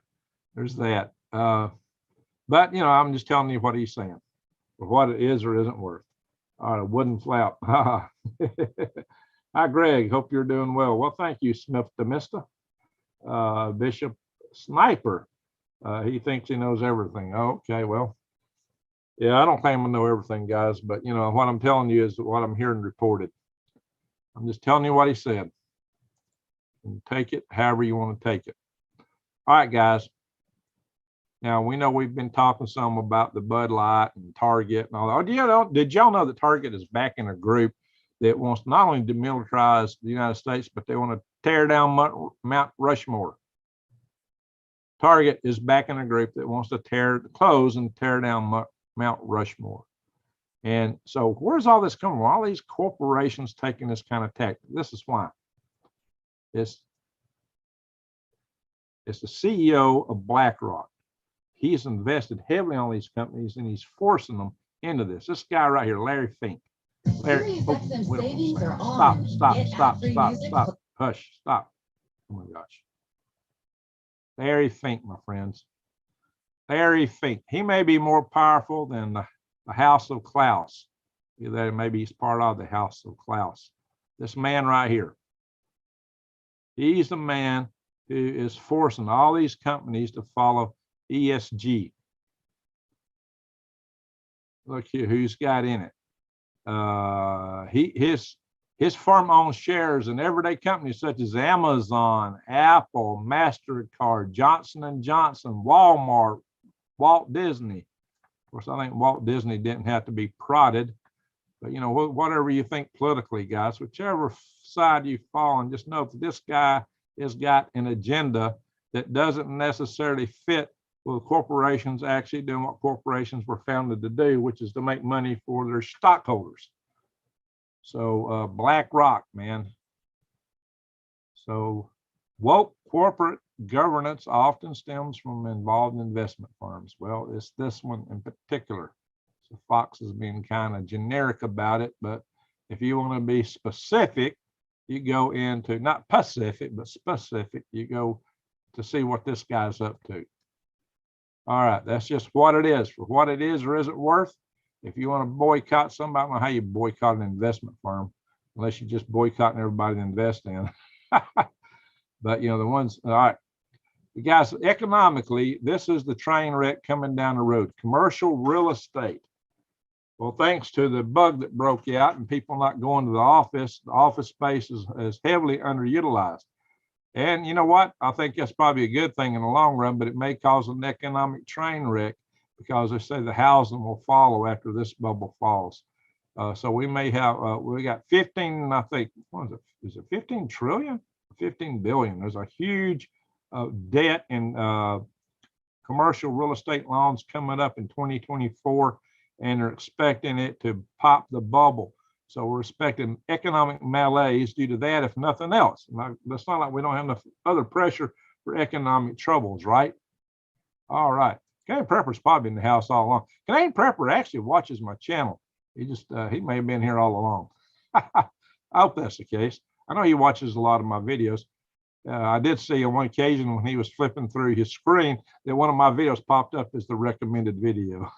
There's that. But, I'm just telling you what he's saying, or what it is or isn't worth. All right. A wooden flap. Hi, Greg. Hope you're doing well. Well, thank you, Smith Demista. Bishop Sniper. He thinks he knows everything. Okay. Well, yeah, I don't claim to know everything, guys, but what I'm telling you is what I'm hearing reported. I'm just telling you what he said. And take it however you want to take it. All right, guys. Now we know we've been talking some about the Bud Light and Target and all that. Oh, did y'all know that Target is backing a group that wants not only to demilitarize the United States, but they want to tear down Mount Rushmore? Target is backing a group that wants to close and tear down Mount Rushmore. And so where's all this coming from? All these corporations taking this kind of tactic. This is why. It's the CEO of BlackRock. He's invested heavily on these companies and he's forcing them into this. This guy right here, Larry Fink. Larry, stop. Hush, stop. Oh my gosh. Larry Fink, my friends. Larry Fink. He may be more powerful than the House of Klaus. Maybe he's part of the House of Klaus. This man right here. He's the man who is forcing all these companies to follow ESG. Look here, who's got in it. His firm-owned shares in everyday companies such as Amazon, Apple, MasterCard, Johnson & Johnson, Walmart, Walt Disney. Of course, I think Walt Disney didn't have to be prodded, but whatever you think politically, guys, whichever side you fall on, just know that this guy has got an agenda that doesn't necessarily fit with corporations actually doing what corporations were founded to do, which is to make money for their stockholders. So BlackRock, man. So woke corporate governance often stems from involved investment firms. Well, it's this one in particular. So Fox is being kind of generic about it, but if you want to be specific, you go into not Pacific, but specific. You go to see what this guy's up to. All right, that's just what it is. For what it is or isn't worth, if you want to boycott somebody, I don't know how you boycott an investment firm, unless you're just boycotting everybody to invest in. But, the ones, all right. You guys, economically, this is the train wreck coming down the road. Commercial real estate. Well, thanks to the bug that broke out and people not going to the office space is heavily underutilized. And you know what? I think that's probably a good thing in the long run, but it may cause an economic train wreck because they say the housing will follow after this bubble falls. So we may have, we got 15, I think, what is it? Is it 15 trillion? 15 billion. There's a huge debt in commercial real estate loans coming up in 2024, and they're expecting it to pop the bubble. So we're expecting economic malaise due to that, if nothing else. It's not like we don't have enough other pressure for economic troubles, right? All right. Canadian Prepper's probably in the house all along. Canadian Prepper actually watches my channel. He may have been here all along. I hope that's the case. I know he watches a lot of my videos. I did see on one occasion when he was flipping through his screen that one of my videos popped up as the recommended video.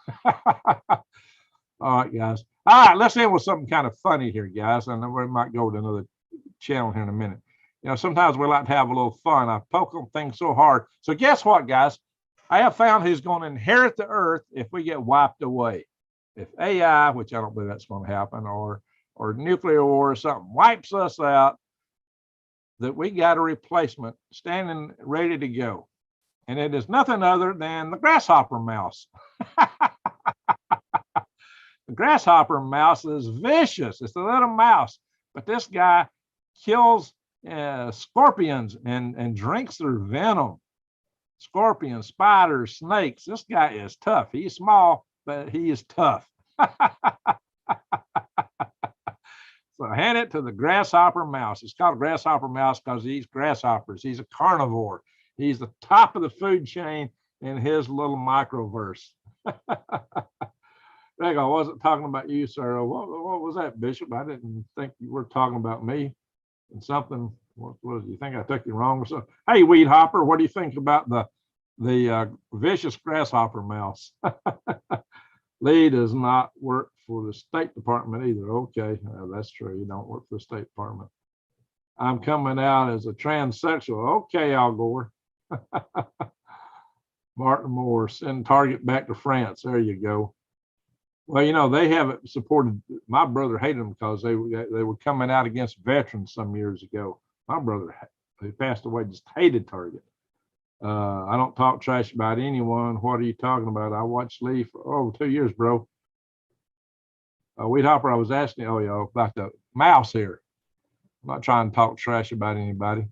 All right, guys. All right, let's end with something kind of funny here, guys. I know we might go to another channel here in a minute. Sometimes we like to have a little fun. I poke on things so hard. So guess what, guys? I have found who's going to inherit the earth if we get wiped away. If AI, which I don't believe that's going to happen, or nuclear war or something wipes us out, that we got a replacement standing ready to go. And it is nothing other than the grasshopper mouse. The grasshopper mouse is vicious. It's a little mouse, but this guy kills scorpions and drinks their venom. Scorpions, spiders, snakes. This guy is tough. He's small, but he is tough. So hand it to the grasshopper mouse. It's called grasshopper mouse because he eats grasshoppers. He's a carnivore. He's the top of the food chain in his little microverse. Greg, I wasn't talking about you, sir. What was that, Bishop? I didn't think you were talking about me and something. What was you think I took you wrong or something? Hey, Weed Hopper, what do you think about the vicious grasshopper mouse? Lee does not work for the State Department either. Okay, that's true. You don't work for the State Department. I'm coming out as a transsexual. Okay, Al Gore. Martin Moore, send Target back to France. There you go. Well, you know, they haven't supported. My brother hated them because they were coming out against veterans some years ago. My brother, who passed away, just hated Target. I don't talk trash about anyone. What are you talking about? I watched Lee for over 2 years, bro. Weed Hopper, I was asking, oh yeah, about the mouse here. I'm not trying to talk trash about anybody.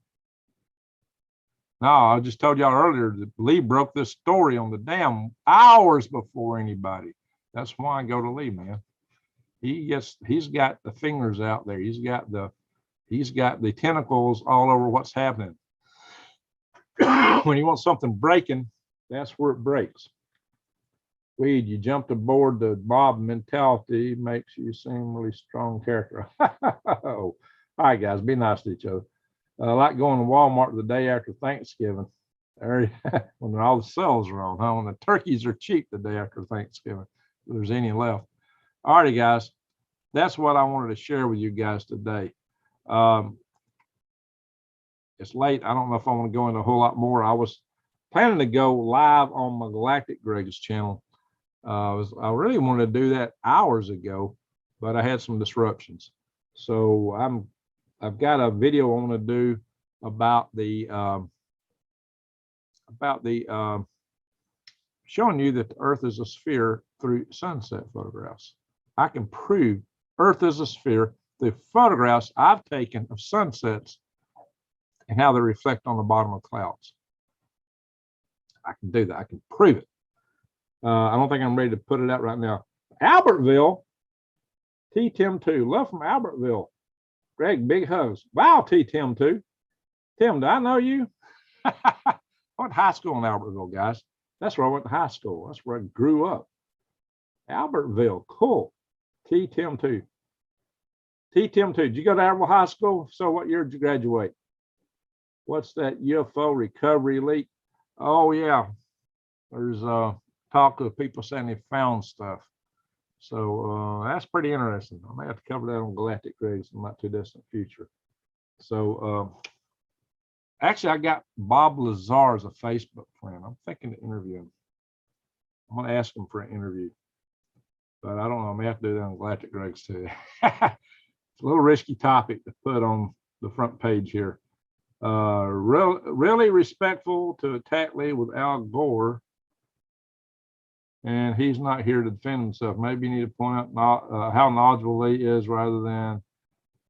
No, I just told y'all earlier that Lee broke this story on the dam hours before anybody. That's why I go to Lee, man. He's got the fingers out there. He's got the tentacles all over what's happening. When you want something breaking, that's where it breaks. Weed, you jumped aboard the Bob mentality, makes you seem really strong character. Oh, all right, guys, be nice to each other. I like going to Walmart the day after Thanksgiving, when all the sales are on, huh? When the turkeys are cheap the day after Thanksgiving, if there's any left. All righty, guys, that's what I wanted to share with you guys today. It's late. I don't know if I want to go into a whole lot more. I was planning to go live on my Galactic Greg's channel. I really wanted to do that hours ago, but I had some disruptions. So I've got a video I want to do about the showing you that the Earth is a sphere through sunset photographs. I can prove Earth is a sphere through photographs I've taken of sunsets and how they reflect on the bottom of clouds. I can do that. I can prove it. I don't think I'm ready to put it out right now. Albertville, T-Tim2. Love from Albertville. Greg, big hugs. Wow, T-Tim2. Tim, do I know you? I went to high school in Albertville, guys. That's where I went to high school. That's where I grew up. Albertville, cool. T-Tim2. T-Tim2, did you go to Albertville High School? So what year did you graduate? What's that UFO recovery leak? Oh, yeah. There's talk of people saying they found stuff. So that's pretty interesting. I may have to cover that on Galactic Greg's in the not too distant future. So actually, I got Bob Lazar as a Facebook friend. I'm thinking to interview him. I'm going to ask him for an interview. But I don't know. I may have to do that on Galactic Greg's too. It's a little risky topic to put on the front page here. Really respectful to attack Lee with Al Gore, and he's not here to defend himself. Maybe you need to point out how knowledgeable Lee is rather than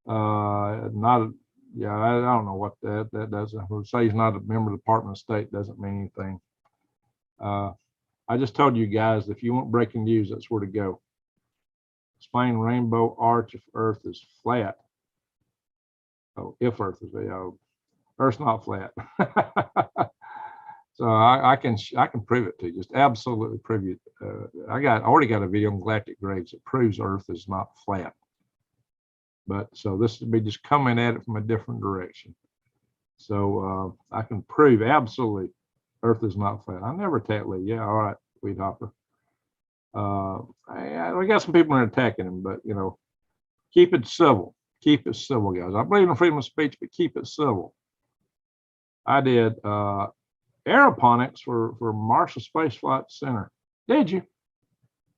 not. Yeah, I don't know what that doesn't. We'll say he's not a member of the Department of State doesn't mean anything. I just told you guys, if you want breaking news, that's where to go. Explain rainbow arch if Earth is flat. Oh, if Earth is Earth's not flat. So I can prove it to you. Just absolutely prove it. I already got a video on Galactic Greg's that proves Earth is not flat. But so this would be just coming at it from a different direction. So I can prove absolutely Earth is not flat. I never attack Lee. Yeah, all right, Weed Hopper. We got some people that are attacking him, but you know, keep it civil. Keep it civil, guys. I believe in freedom of speech, but keep it civil. I did aeroponics for Marshall Space Flight Center. Did you?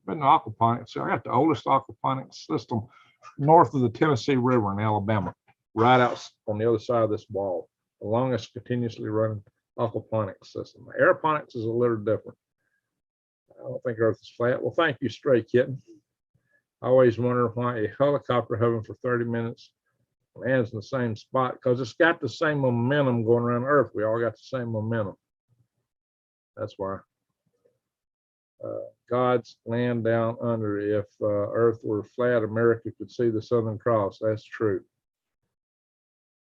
Been to aquaponics. So I got the oldest aquaponics system north of the Tennessee River in Alabama, right out on the other side of this wall. The longest continuously running aquaponics system. Aeroponics is a little different. I don't think Earth is flat. Well, thank you, Stray Kitten. I always wonder why a helicopter hovering for 30 minutes lands in the same spot, because it's got the same momentum going around Earth. We all got the same momentum. That's why. God's land down under. If Earth were flat, America could see the Southern Cross. That's true.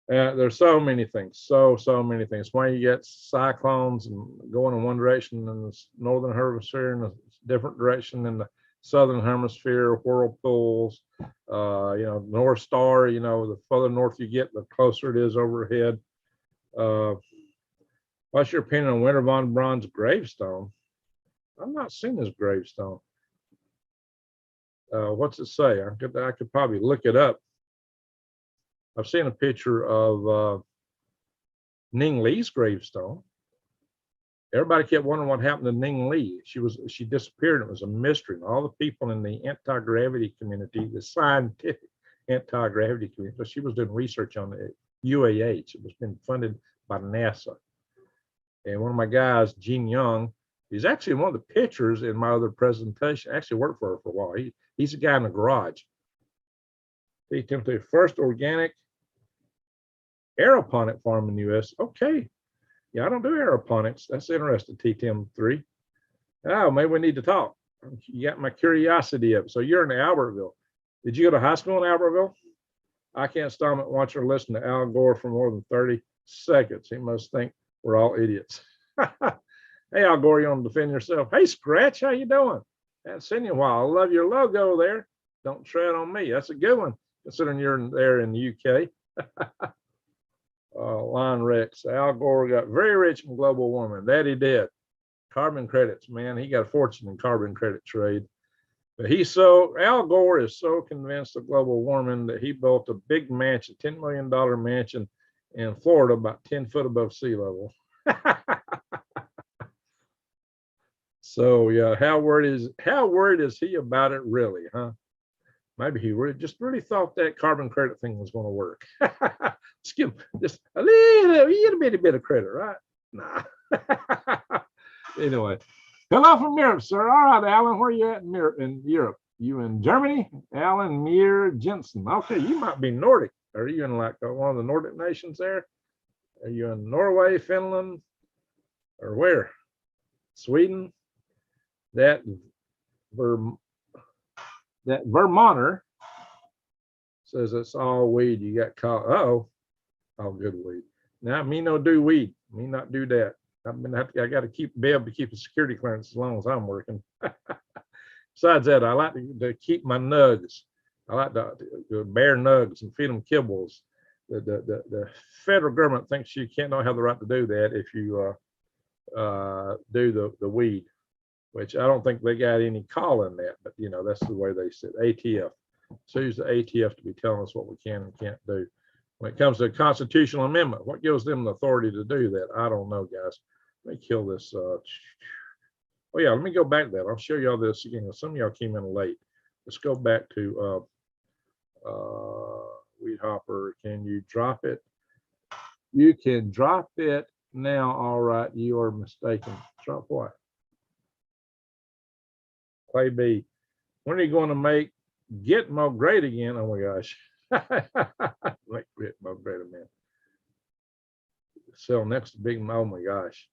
There's so many things, so many things. Why you get cyclones and going in one direction in the northern hemisphere in a different direction in the southern hemisphere, whirlpools, North Star, the further north you get, the closer it is overhead. What's your opinion on Wernher von Braun's gravestone? I've not seen his gravestone. What's it say? I could probably look it up. I've seen a picture of Ning Lee's gravestone. Everybody kept wondering what happened to Ning Lee. She disappeared. It was a mystery. And all the people in the anti-gravity community, the scientific anti-gravity community, so she was doing research on the UAH. It was being funded by NASA. And one of my guys, Gene Young, he's actually one of the pictures in my other presentation. I actually worked for her for a while. He's a guy in the garage. Timothy, first organic aeroponic farm in the U.S. Okay. Yeah, I don't do aeroponics. That's interesting, T-Tim3. Oh, maybe we need to talk. You got my curiosity up. So you're in Albertville. Did you go to high school in Albertville? I can't stop it watching or listen to Al Gore for more than 30 seconds. He must think we're all idiots. Hey, Al Gore, you want to defend yourself? Hey, Scratch, how you doing? Haven't seen you in a while. I love your logo there. Don't tread on me. That's a good one, considering you're there in the UK. Lion Rex, Al Gore got very rich from global warming. That he did. Carbon credits, man. He got a fortune in carbon credit trade. But Al Gore is so convinced of global warming that he built a big mansion, $10 million mansion in Florida, about 10 foot above sea level. So yeah, how worried is he about it really, huh? Maybe he really thought that carbon credit thing was going to work. Just give him just a little bit of credit, right? Nah. Anyway, hello from Europe, sir. All right, Alan, where are you at in Europe? You in Germany? Alan Muir Jensen. Okay, you might be Nordic. Are you in like one of the Nordic nations there? Are you in Norway, Finland, or where? Sweden? That Vermonter says it's all weed. You got caught. Oh, good weed. Now me no do weed. Me not do that. I got to be able to keep a security clearance as long as I'm working. Besides that, I like to keep my nugs. I like to bear nugs and feed them kibbles. The federal government thinks you don't have the right to do that if you do the weed, which I don't think they got any call in that, but that's the way they said. ATF. So use the ATF to be telling us what we can and can't do. When it comes to a constitutional amendment, what gives them the authority to do that? I don't know, guys. Let me kill this. Oh yeah, let me go back to that. I'll show you all this again. Some of y'all came in late. Let's go back to Weed Hopper. Can you drop it? You can drop it now. All right, you are mistaken. Drop what? Clay B. When are you going to make Gitmo great again? Oh my gosh. Make Gitmo great again. Sell next to Big Mo. Oh my gosh.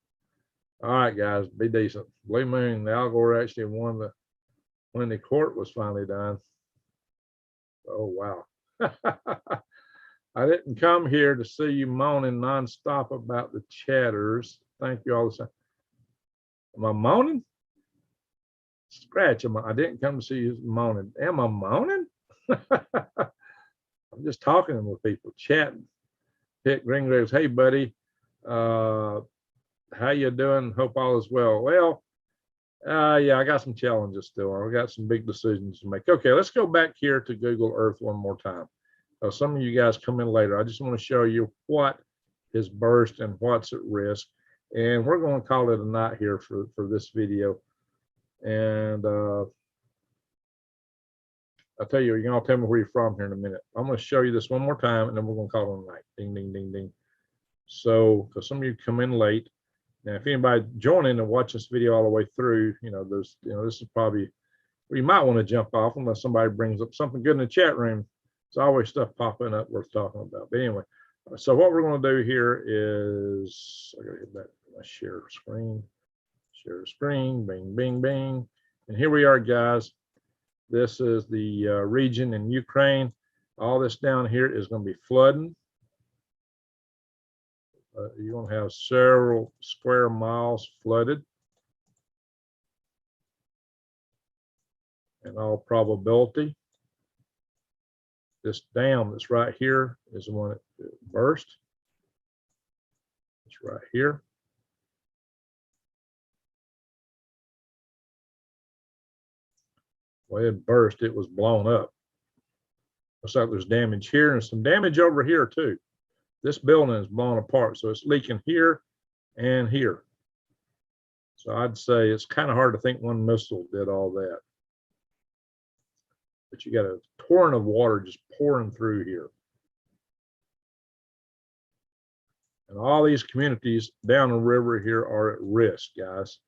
All right, guys, be decent. Blue Moon, Al Gore actually won when the court was finally done. Oh wow. I didn't come here to see you moaning nonstop about the chatters. Thank you all the time. Am I moaning? Scratch. I didn't come to see you moaning. Am I moaning? I'm just talking with people, chatting. Pitt Greengraves, hey buddy, how you doing? Hope all is well. Well, yeah, I got some challenges still. I got some big decisions to make. Okay, let's go back here to Google Earth one more time. Some of you guys come in later. I just want to show you what is burst and what's at risk. And we're going to call it a night here for this video. And I'll tell you, you're going to tell me where you're from here in a minute. I'm going to show you this one more time, and then we're going to call it a night. Ding, ding, ding, ding. So, because some of you come in late. Now, if anybody joining and watch this video all the way through, this is probably where you might want to jump off unless somebody brings up something good in the chat room. There's always stuff popping up worth talking about. But anyway, so what we're going to do here is, I got to get back to my share screen. Share the screen, bing, bing, bing. And here we are, guys. This is the region in Ukraine. All this down here is going to be flooding. You're going to have several square miles flooded. In all probability, this dam that's right here is the one that burst. It's right here. Well, it burst, it was blown up. Looks like there's damage here and some damage over here too. This building is blown apart, so it's leaking here and here. So I'd say it's kind of hard to think one missile did all that. But you got a torrent of water just pouring through here. And all these communities down the river here are at risk, guys.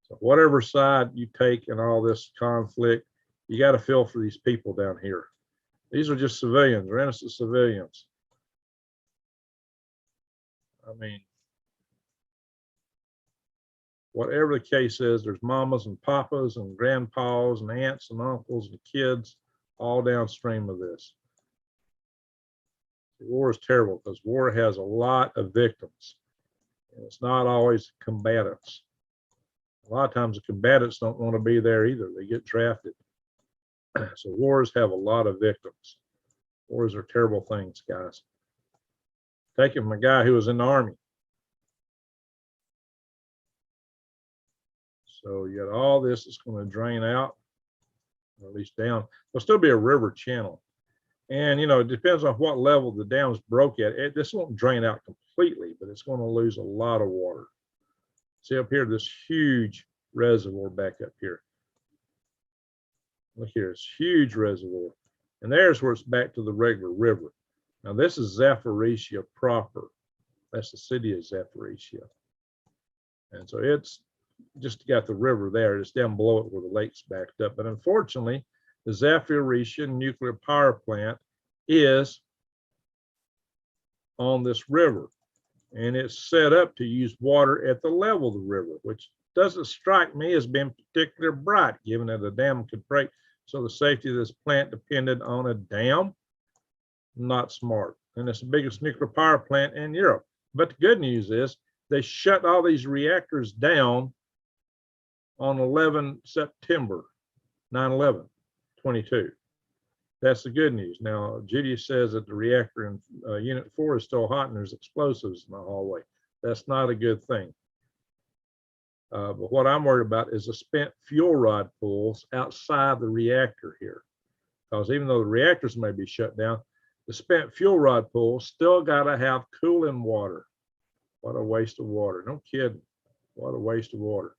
So whatever side you take in all this conflict, you got to feel for these people down here. These are just civilians, they're innocent civilians. I mean, whatever the case is, there's mamas and papas and grandpas and aunts and uncles and kids all downstream of this. War is terrible because war has a lot of victims. And it's not always combatants. A lot of times the combatants don't want to be there either. They get drafted. So wars have a lot of victims. Wars are terrible things, guys. Taking from a guy who was in the Army. So you got all this is going to drain out, or at least down. There'll still be a river channel. And, you know, it depends on what level the dam's broke at. This won't drain out completely, but it's going to lose a lot of water. See up here, this huge reservoir back up here. Look here, it's huge reservoir. And there's where it's back to the regular river. Now, this is Zaporizhzhia proper. That's the city of Zaporizhzhia. And so it's just got the river there. It's down below it where the lake's backed up. But unfortunately, the Zaporizhzhia Nuclear Power Plant is on this river. And it's set up to use water at the level of the river, which doesn't strike me as being particularly bright, given that a dam could break. So the safety of this plant depended on a dam. Not smart. And it's the biggest nuclear power plant in Europe. But the good news is they shut all these reactors down on 11 September, 9/11/22. That's the good news. Now, Judy says that the reactor in Unit 4 is still hot and there's explosives in the hallway. That's not a good thing. But what I'm worried about is the spent fuel rod pools outside the reactor here. Because even though the reactors may be shut down, the spent fuel rod pool still got to have cooling water. What a waste of water. No kidding. What a waste of water.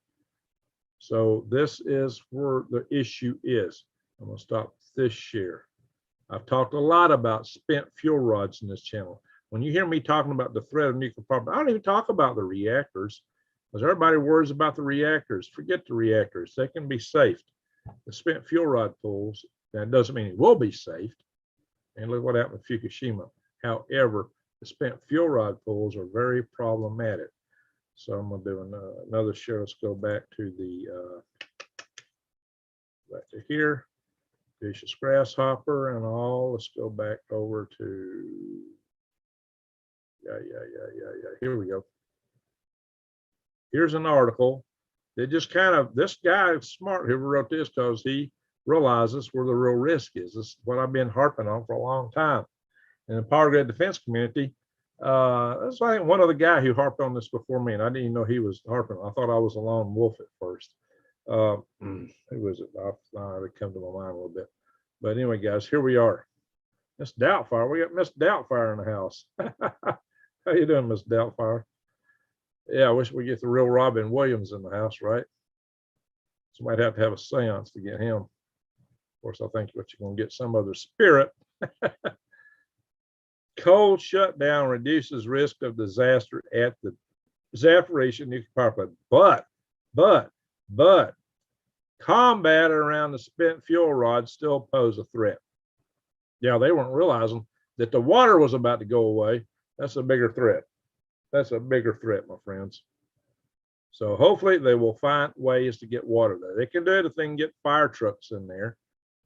So this is where the issue is. I'm going to stop this share. I've talked a lot about spent fuel rods in this channel. When you hear me talking about the threat of nuclear power, I don't even talk about the reactors because everybody worries about the reactors. Forget the reactors. They can be safed. The spent fuel rod pools, that doesn't mean it will be saved. And look what happened with Fukushima. However, the spent fuel rod pools are very problematic. So I'm going to do another share. Let's go back to the back to here. Vicious grasshopper and all. Let's go back over to Here we go. Here's an article that just kind of, this guy is smart who wrote this because he realizes where the real risk is. This is what I've been harping on for a long time. In the power grid defense community, that's I think one other guy who harped on this before me, and I didn't even know he was harping. I thought I was a lone wolf at first. Who was it? It come to my mind a little bit. But anyway, guys, here we are. Miss Doubtfire. We got Miss Doubtfire in the house. How you doing, Miss Doubtfire? Yeah, I wish we get the real Robin Williams in the house, right? Somebody'd have to have a seance to get him. Of course, I think what you're going to get some other spirit. Cold shutdown reduces risk of disaster at the Zaporizhzhia Nuclear Power Plant. But combat around the spent fuel rods still pose a threat. Yeah, they weren't realizing that the water was about to go away. That's a bigger threat. That's a bigger threat, my friends. So hopefully they will find ways to get water there. They can do it if they can get fire trucks in there.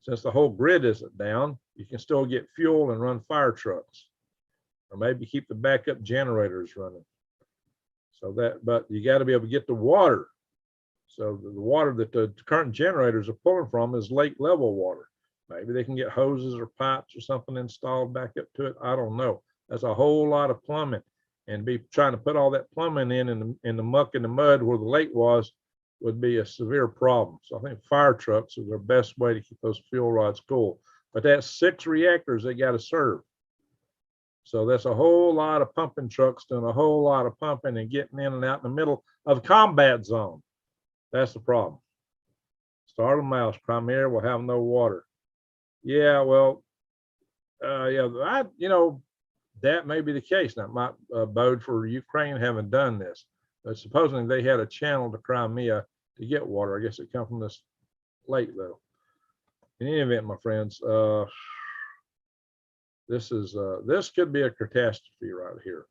Since the whole grid isn't down, you can still get fuel and run fire trucks, or maybe keep the backup generators running. So that, but you got to be able to get the water. So the water that the current generators are pulling from is lake level water. Maybe they can get hoses or pipes or something installed back up to it. I don't know. That's a whole lot of plumbing, and be trying to put all that plumbing in the muck and the mud where the lake was would be a severe problem. So I think fire trucks are their best way to keep those fuel rods cool. But that's 6 reactors they got to serve. So that's a whole lot of pumping trucks doing a whole lot of pumping and getting in and out in the middle of combat zone. That's the problem. Start a mouse. Crimea will have no water. Yeah, well, that may be the case. That might bode for Ukraine having done this. But supposedly they had a channel to Crimea to get water. I guess it comes from this lake, though. In any event, my friends, this could be a catastrophe right here.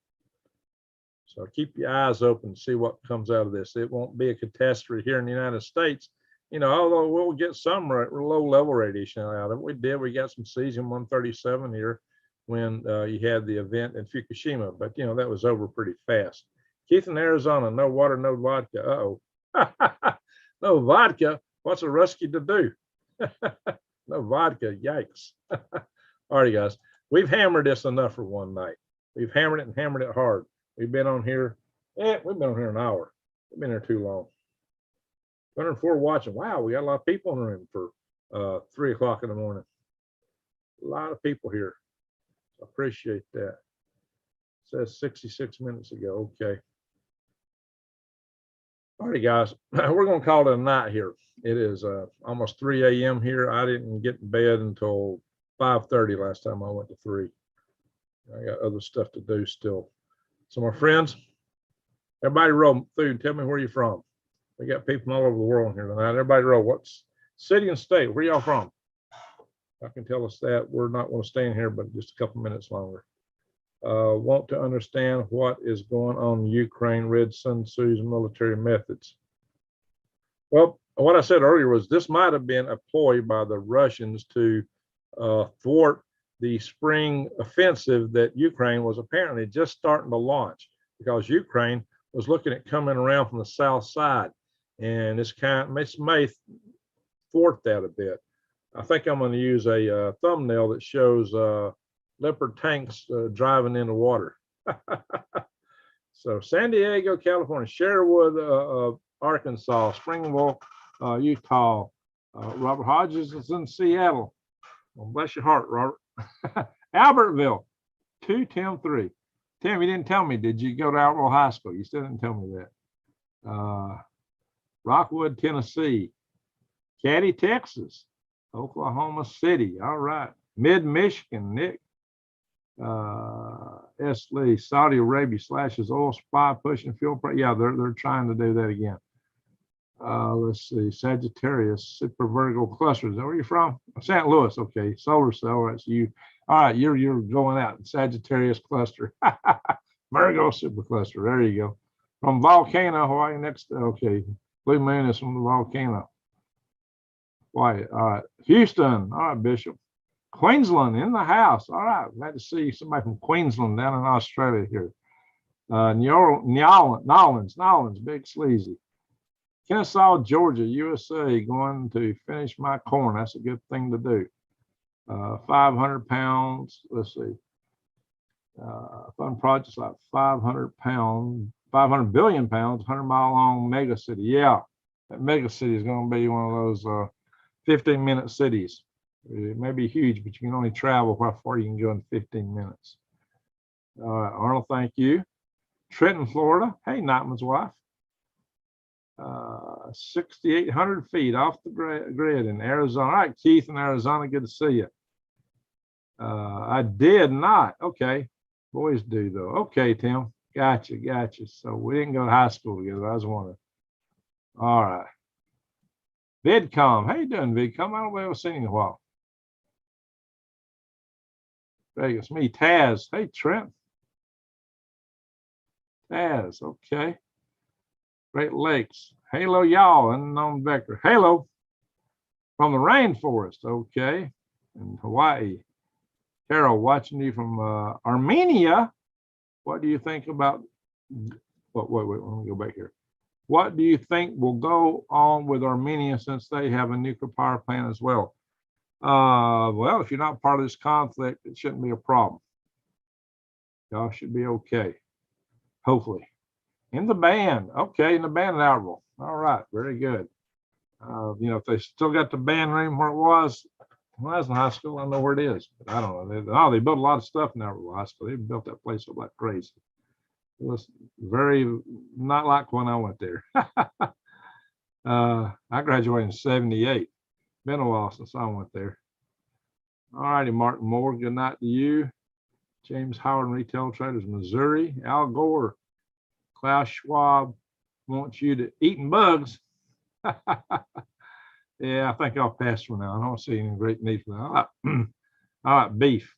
So keep your eyes open to see what comes out of this. It won't be a catastrophe here in the United States, although we'll get some low-level radiation out of it. We did. We got some cesium-137 here when you had the event in Fukushima, but, that was over pretty fast. Keith in Arizona, no water, no vodka. Uh-oh. No vodka? What's a Rusky to do? No vodka. Yikes. All right, guys. We've hammered this enough for one night. We've hammered it and hammered it hard. We've been on here. We've been on here an hour. We've been here too long. 104 watching. Wow, we got a lot of people in the room for 3 o'clock in the morning. A lot of people here. I appreciate that. It says 66 minutes ago. Okay. All right, guys. We're going to call it a night here. It is almost 3 a.m. here. I didn't get in bed until 5:30 last time I went to 3. I got other stuff to do still. So my friends, everybody roll through and tell me where you're from. We got people all over the world here tonight. Everybody roll. What's city and state? Where y'all from? I can tell us that. We're not going to stay in here, but just a couple minutes longer. Want to understand what is going on in Ukraine, Red Sun Tzu's military methods. Well, what I said earlier was this might have been a ploy by the Russians to thwart the spring offensive that Ukraine was apparently just starting to launch, because Ukraine was looking at coming around from the south side, and this may thwart that a bit. I think I'm going to use a thumbnail that shows Leopard tanks driving in the water. So San Diego, California, Sherwood, Arkansas, Springville, Utah. Robert Hodges is in Seattle. Well, bless your heart, Robert. Albertville, 2-Tim-3. Tim, you didn't tell me, did you go to Albertville High School? You still didn't tell me that. Rockwood, Tennessee. Caddy, Texas. Oklahoma City. All right. Mid-Michigan, Nick. S. Lee, Saudi Arabia slashes oil supply, pushing fuel price. Yeah, they're trying to do that again. Let's see, Sagittarius, super vertical cluster. Is that where you're from? St. Louis. Okay, solar cell. That's you. All right, you're going out. Sagittarius cluster. Virgo super cluster. There you go. From Volcano, Hawaii. Next. Okay, Blue Moon is from the volcano. Hawaii. All right, Houston. All right, Bishop. Queensland in the house. All right, glad to see somebody from Queensland down in Australia here. Nolans, Big Sleazy. Kennesaw, Georgia, USA, going to finish my corn. That's a good thing to do. 500 pounds. Let's see. Fun projects like 500 billion pounds, 100-mile long mega city. Yeah, that mega city is going to be one of those 15-minute cities. It may be huge, but you can only travel how far you can go in 15 minutes. All right, Arnold, thank you. Trenton, Florida. Hey, Nightman's wife. 6,800 feet off the grid in Arizona. All right, Keith in Arizona, good to see you. I did not. Okay, boys do though. Okay, Tim, gotcha. So we didn't go to high school together. I was wondering. All right. VidCom, how you doing, VidCom? I don't know if I've seen you in a while. Vegas, me, Taz. Hey, Trent. Taz, okay. Great Lakes. Halo, y'all, unknown vector. Halo from the rainforest. Okay. In Hawaii. Carol, watching you from Armenia. What do you think about, wait, let me go back here. What do you think will go on with Armenia since they have a nuclear power plant as well? Well, if you're not part of this conflict, it shouldn't be a problem. Y'all should be okay, hopefully. In the band, okay, in the band at Albertville. All right, very good. If they still got the band room where it was when I was in high school, I know where it is, but I don't know. They built a lot of stuff in Albertville High School. They built that place up like crazy. It was very not like when I went there. I graduated in '78. Been a while since I went there. All righty, Martin Moore, good night to you. James Howard, Retail Traders, Missouri. Al Gore, Klaus Schwab wants you to eating bugs. Yeah, I think I'll pass for now. I don't see any great need for that. I like beef.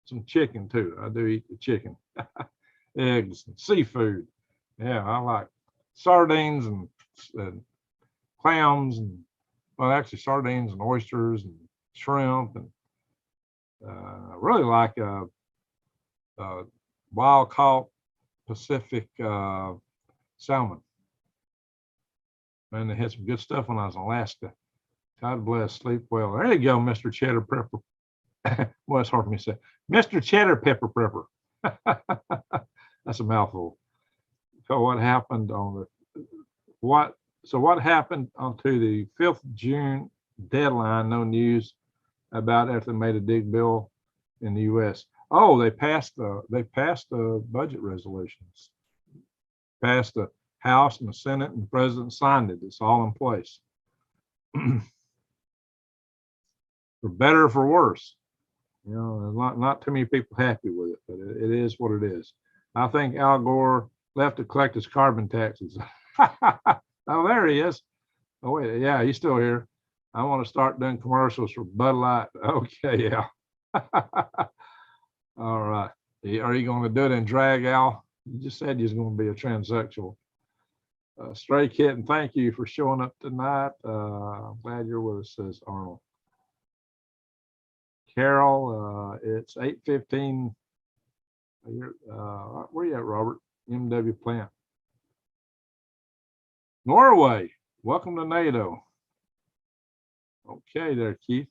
Some chicken too. I do eat the chicken. Eggs and seafood. Yeah, I like sardines and clams and, well, actually sardines and oysters and shrimp, and I really like wild caught Pacific salmon. And they had some good stuff when I was in Alaska. God bless, sleep well. There you go, Mr. Cheddar Pepper. Well, it's hard for me to say. Mr. Cheddar Pepper Prepper. That's a mouthful. So what happened on what happened onto the 5th of June deadline? No news about after they made a dig bill in the U.S. Oh, they passed the budget resolutions. Passed the House and the Senate, and the president signed it. It's all in place. For better or for worse. Not too many people happy with it, but it is what it is. I think Al Gore left to collect his carbon taxes. Oh, there he is. Oh, wait, yeah, he's still here. I want to start doing commercials for Bud Light. Okay, yeah. All right. Are you going to do it in drag, Al? You just said you're going to be a transsexual. Stray Kitten, thank you for showing up tonight. I'm glad you're with us, says Arnold. Carol, it's 8:15. Where you at, Robert? MW plant. Norway, welcome to NATO. Okay there, Keith.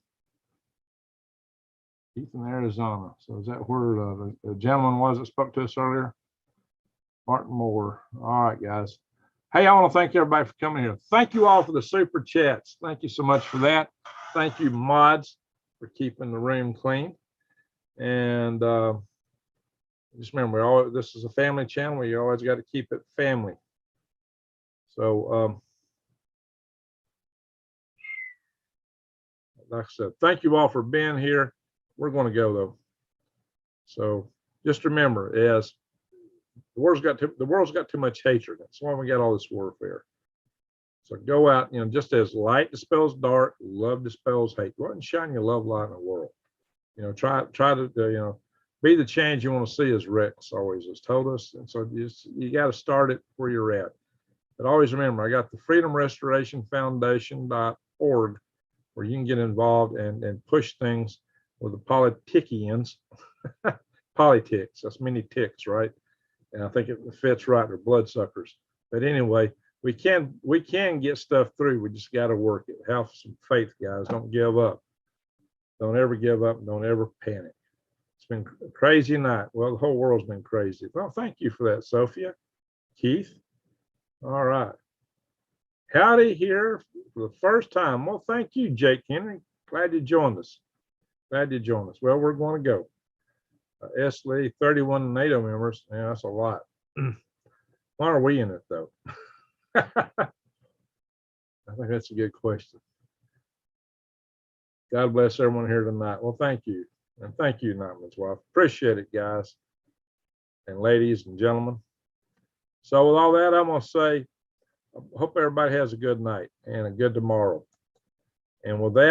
Keith in Arizona. So is that where the gentleman was that spoke to us earlier? Martin Moore. All right, guys. Hey, I want to thank everybody for coming here. Thank you all for the super chats. Thank you so much for that. Thank you, mods, for keeping the room clean. And just remember, this is a family channel. You always got to keep it family. So, like I said, thank you all for being here. We're going to go though. So just remember, as the world's got too much hatred. That's why we got all this warfare. So go out, just as light dispels dark, love dispels hate. Go out and shine your love light in the world. Try to be the change you want to see, as Rex always has told us. And so you got to start it where you're at. But always remember, I got the Freedom Restoration Foundation.org, where you can get involved and push things with the politicians. Politics, that's many ticks, right? And I think it fits right. They're bloodsuckers. But anyway, we can get stuff through. We just got to work it. Have some faith, guys. Don't give up. Don't ever give up. Don't ever panic. It's been a crazy night. Well, the whole world's been crazy. Well, thank you for that, Sophia. Keith. All right. Howdy here for the first time. Well, thank you, Jake Henry. Glad you joined us. Glad you joined us. Well, we're going to go. Lee, 31 NATO members. Yeah, that's a lot. Why are we in it, though? I think that's a good question. God bless everyone here tonight. Well, thank you. And thank you, Nightman's Wife. Appreciate it, guys and ladies and gentlemen. So with all that, I'm going to say, I hope everybody has a good night and a good tomorrow. And with that,